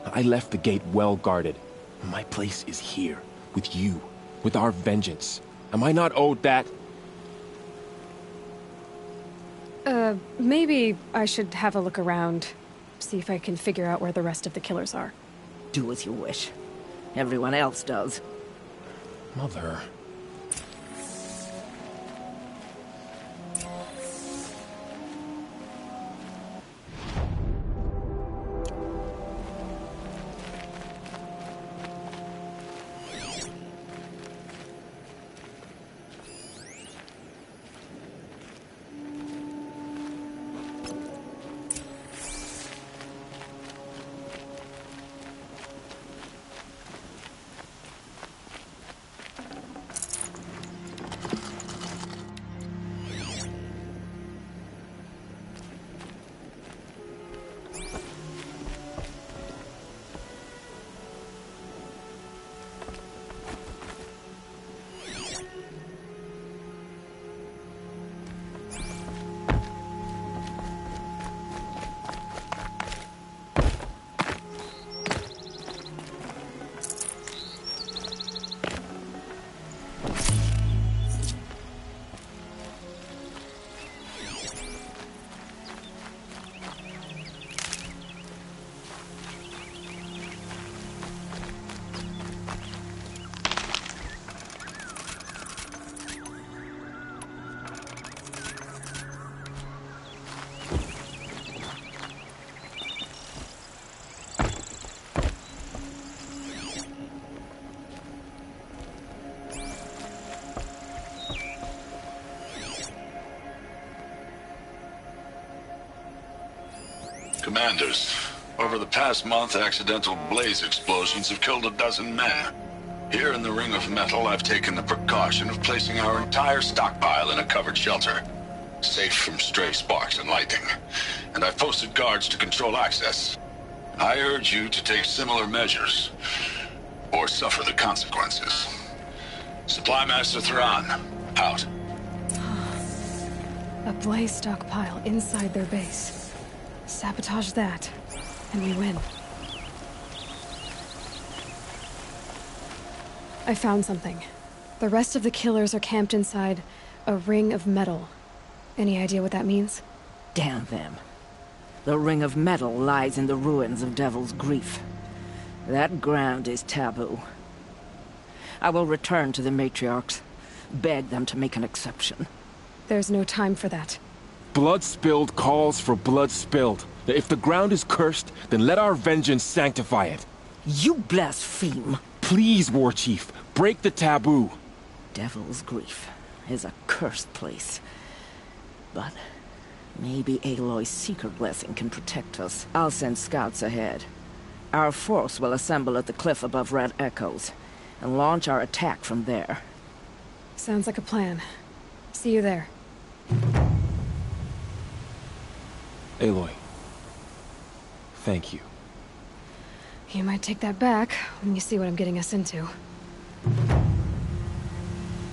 B: I left the gate well guarded. My place is here, with you, with our vengeance. Am I not owed that?
A: Maybe I should have a look around. See if I can figure out where the rest of the killers are.
K: Do as you wish. Everyone else does.
B: Mother...
L: Commanders, over the past month, accidental blaze explosions have killed 12 men. Here in the Ring of Metal, I've taken the precaution of placing our entire stockpile in a covered shelter, safe from stray sparks and lightning. And I've posted guards to control access. I urge you to take similar measures, or suffer the consequences. Supply Master Thrawn, out.
A: A blaze stockpile inside their base. Sabotage that, and we win. I found something. The rest of the killers are camped inside a ring of metal. Any idea what that means?
K: Damn them. The Ring of Metal lies in the ruins of Devil's Grief. That ground is taboo. I will return to the matriarchs, beg them to make an exception.
A: There's no time for that.
B: Blood spilled calls for blood spilled. If the ground is cursed, then let our vengeance sanctify it.
K: You blaspheme.
B: Please, War Chief, break the taboo.
K: Devil's Grief is a cursed place. But maybe Aloy's secret blessing can protect us. I'll send scouts ahead. Our force will assemble at the cliff above Red Echoes, and launch our attack from there.
A: Sounds like a plan. See you there.
B: Aloy, thank you.
A: You might take that back when you see what I'm getting us into.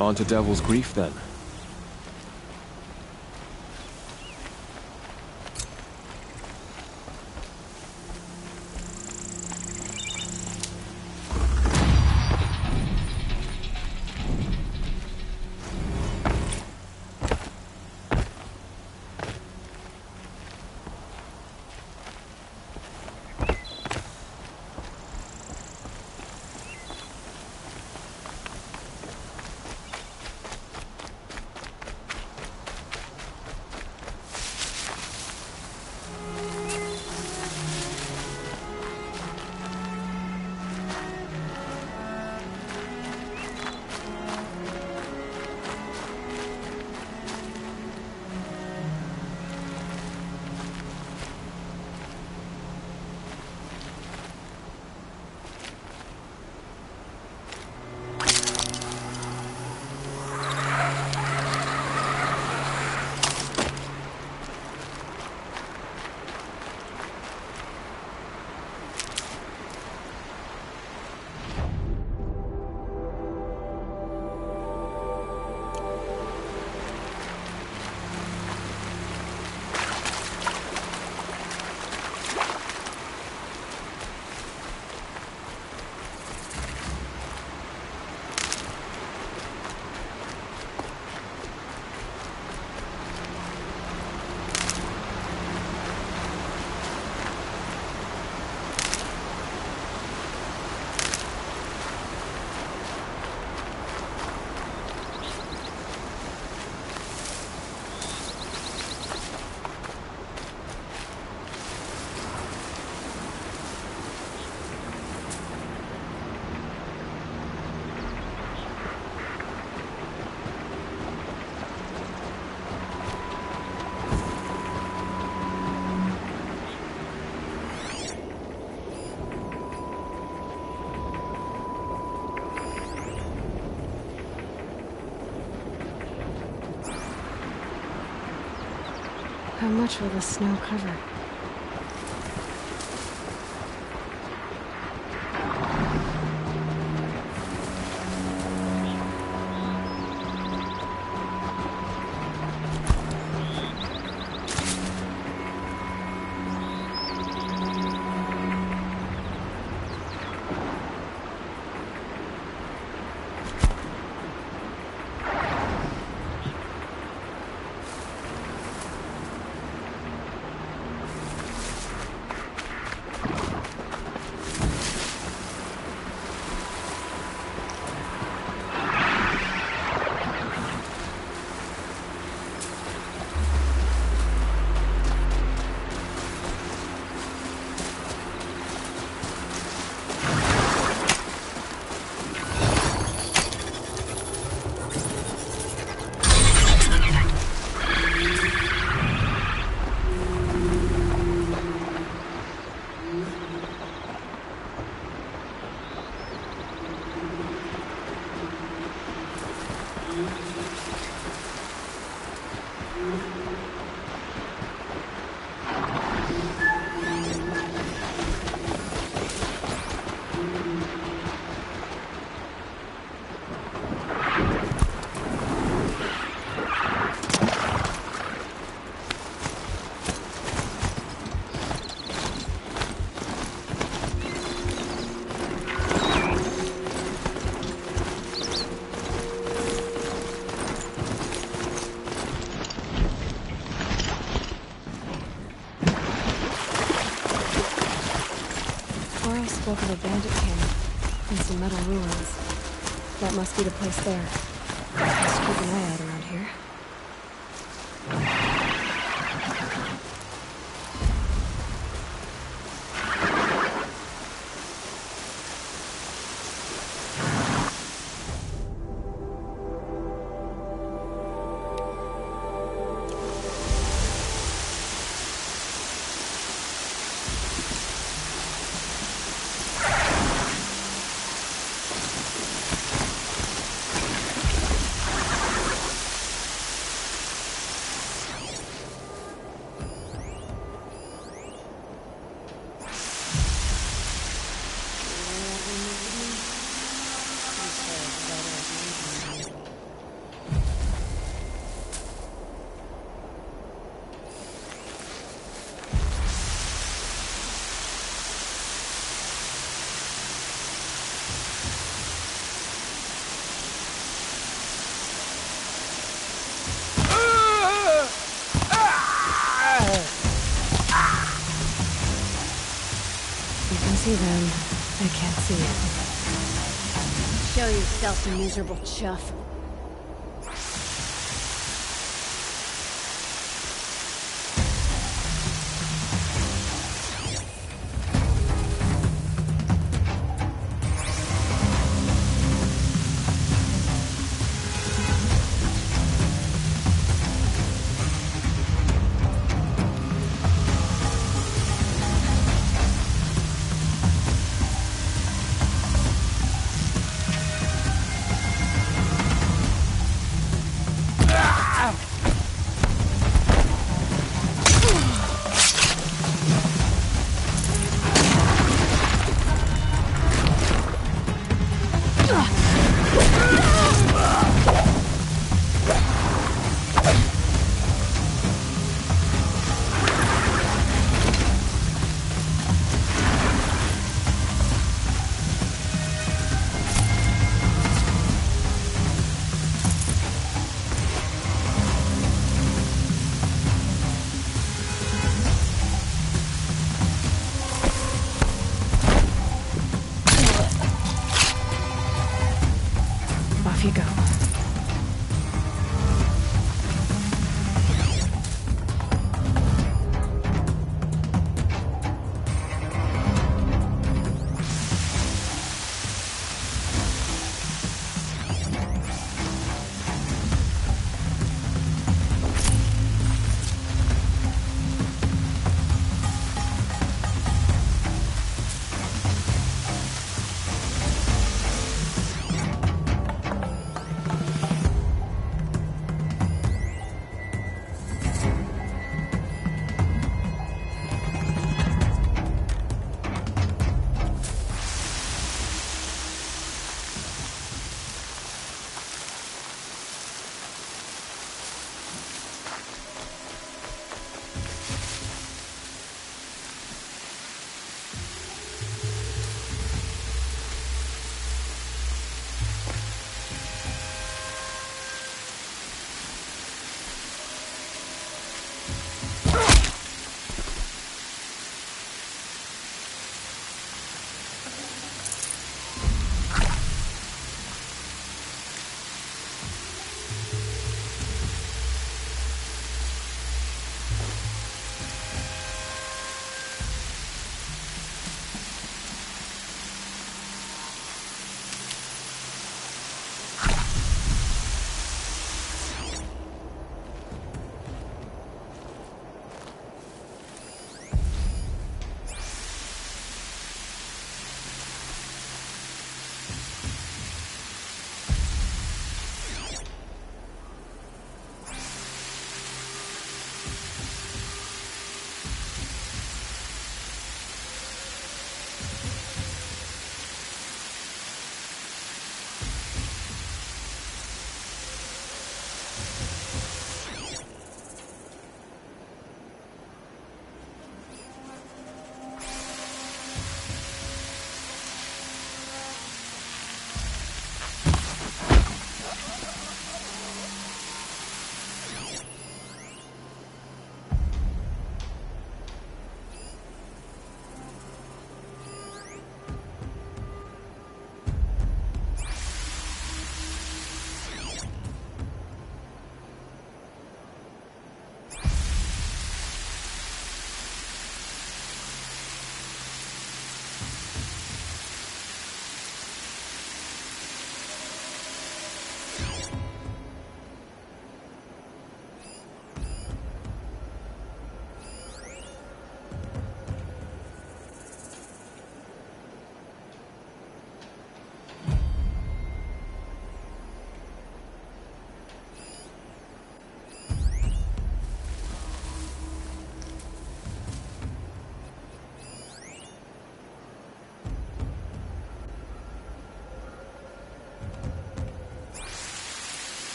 B: On to Devil's Grief, then.
A: How much will the snow cover? Nora spoke of a bandit camp and some metal ruins. That must be the place there. Let's keep an eye out around here. See them. I can't see it.
M: Show yourself, you miserable chuff.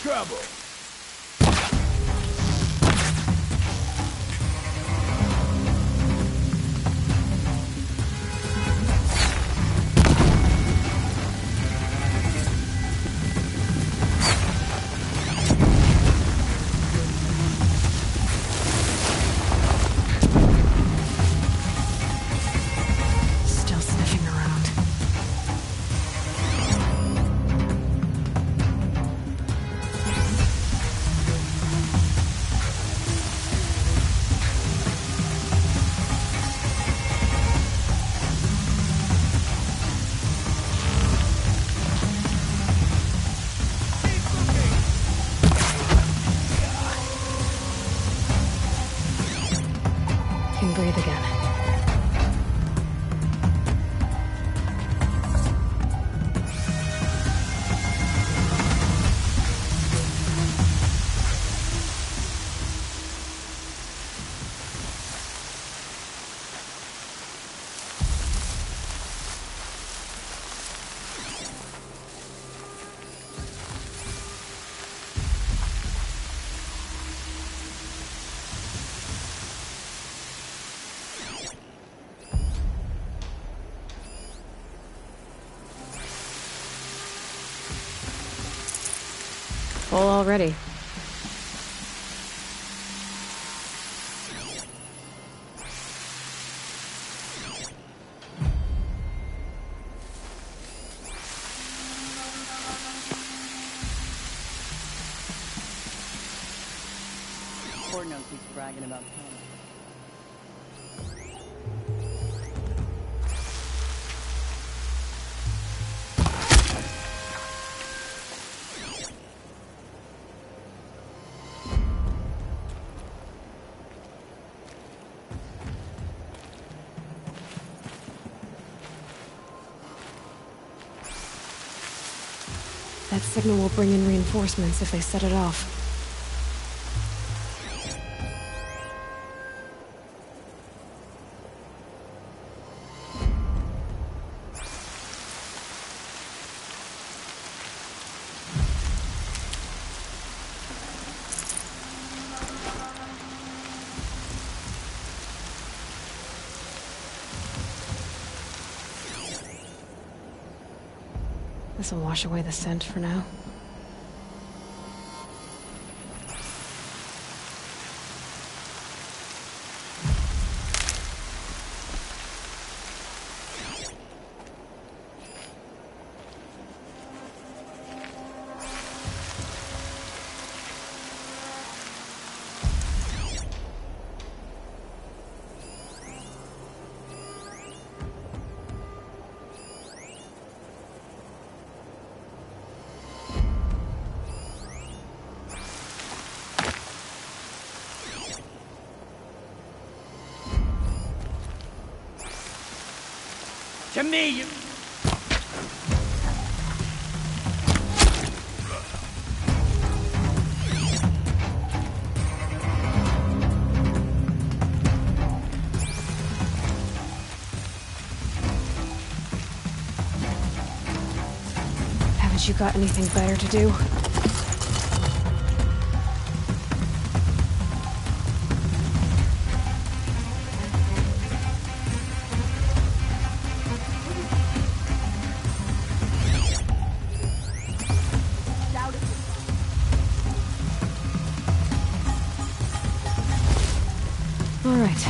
E: trouble.
A: Still sniffing around. Can breathe again. Full already.
N: Portnoy keeps bragging about Hannah.
A: That signal will bring in reinforcements if they set it off. This'll wash away the scent for now.
N: To me, you...
A: Haven't you got anything better to do? All right.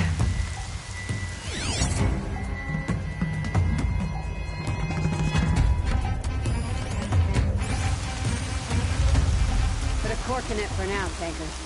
M: Put a cork in it for now, tankers.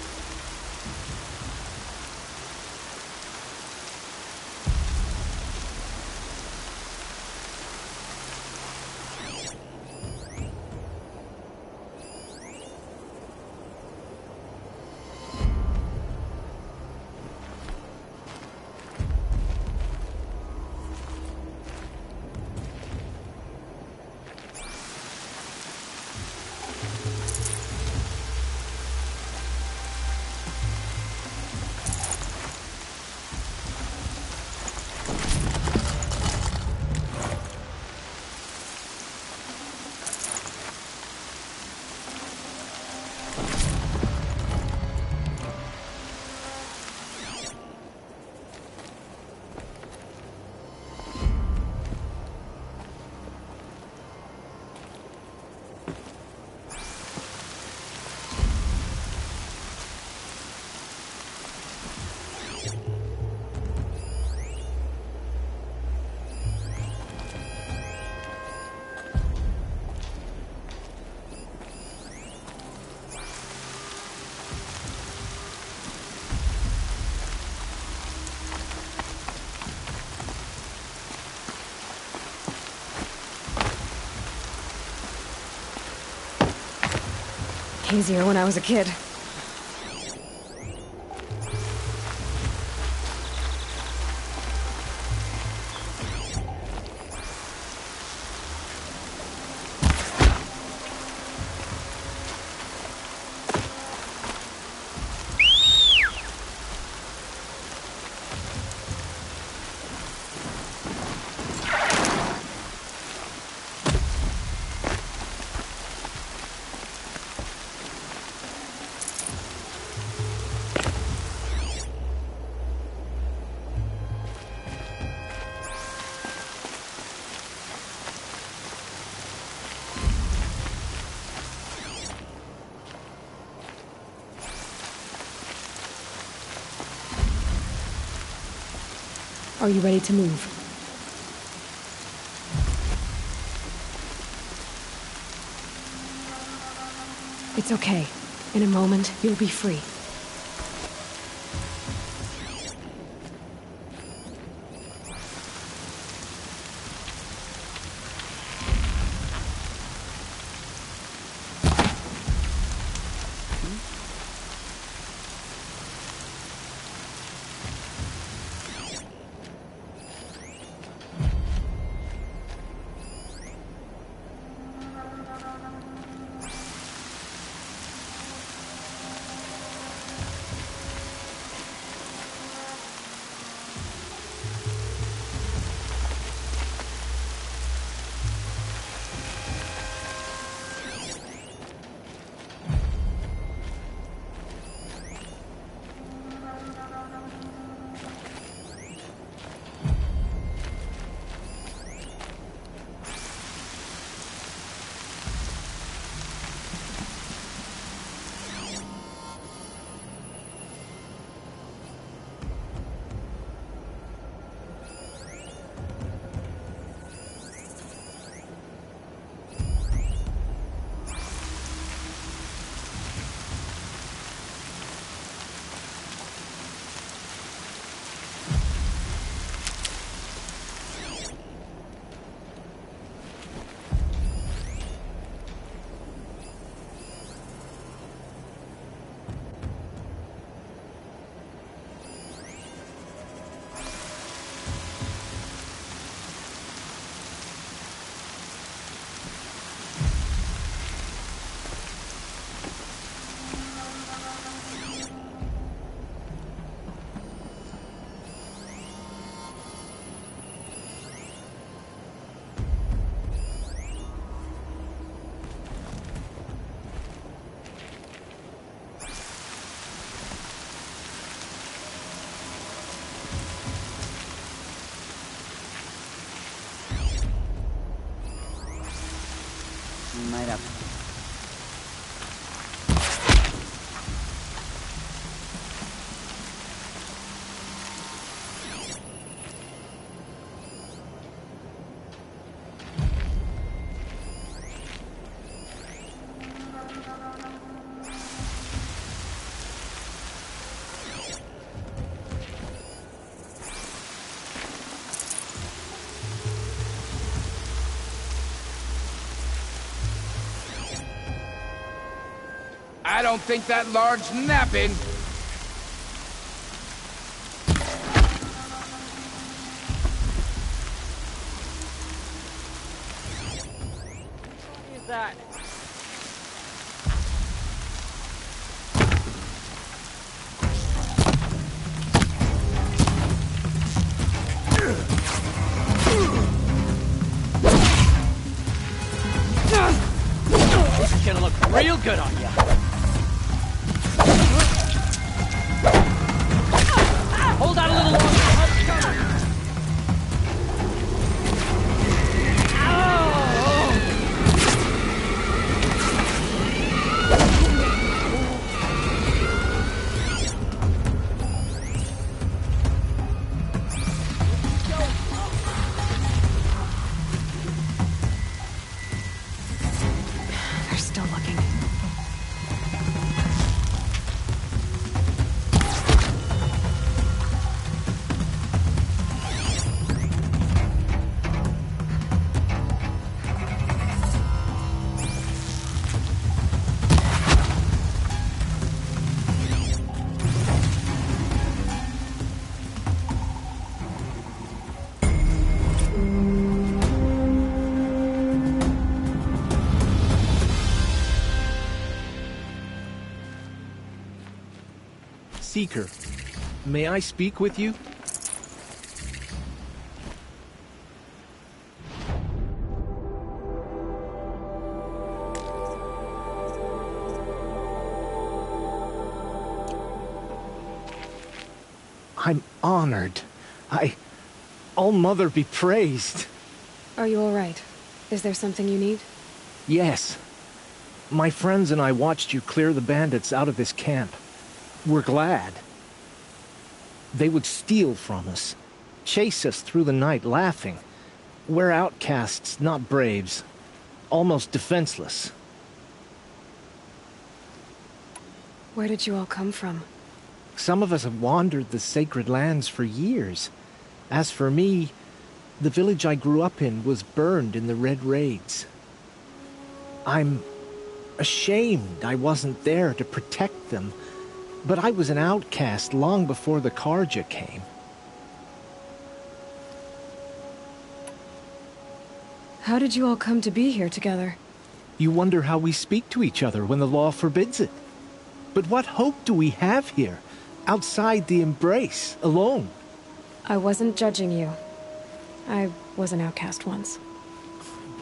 A: easier when I was a kid. Are you ready to move? It's okay. In a moment, you'll be free.
N: Might have.
E: I don't think that large napping.
N: What is that? This is gonna look real good on you. Hold out a little longer. Help's coming.
A: They're still looking.
I: Seeker. May I speak with you? I'm honored. All-Mother be praised.
A: Are you all right? Is there something you need?
I: Yes. My friends and I watched you clear the bandits out of this camp. We're glad. They would steal from us, chase us through the night laughing. We're outcasts, not braves. Almost defenseless.
A: Where did you all come from?
I: Some of us have wandered the sacred lands for years. As for me, the village I grew up in was burned in the Red Raids. I'm ashamed I wasn't there to protect them, but I was an outcast long before the Carja came.
A: How did you all come to be here together?
I: You wonder how we speak to each other when the law forbids it. But what hope do we have here, outside the embrace, alone?
A: I wasn't judging you. I was an outcast once.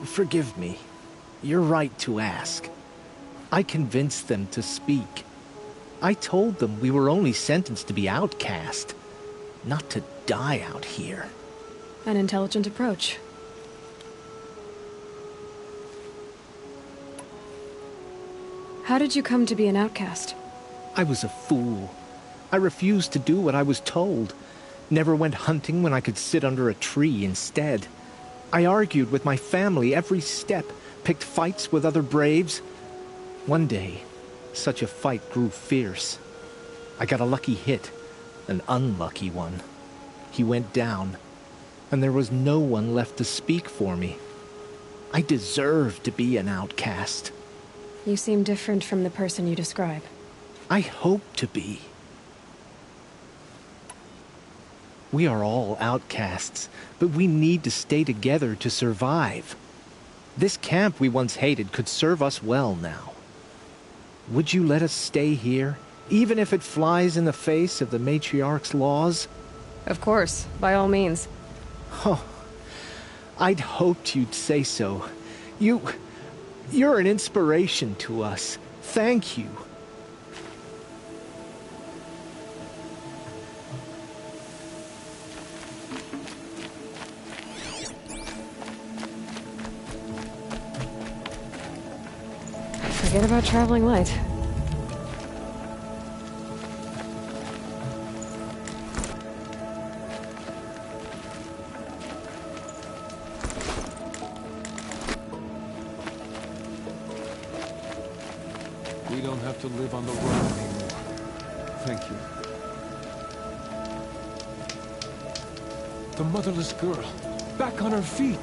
I: Forgive me. You're right to ask. I convinced them to speak. I told them we were only sentenced to be outcast, not to die out here.
A: An intelligent approach. How did you come to be an outcast?
I: I was a fool. I refused to do what I was told. Never went hunting when I could sit under a tree instead. I argued with my family every step, picked fights with other braves. One day, such a fight grew fierce. I got a lucky hit, an unlucky one. He went down, and there was no one left to speak for me. I deserved to be an outcast.
A: You seem different from the person you describe.
I: I hope to be. We are all outcasts, but we need to stay together to survive. This camp we once hated could serve us well now. Would you let us stay here, even if it flies in the face of the Matriarch's laws?
A: Of course, by all means.
I: Oh, I'd hoped you'd say so. You're an inspiration to us. Thank you.
A: Forget about traveling light.
D: We don't have to live on the run anymore. Thank you. The motherless girl, back on her feet.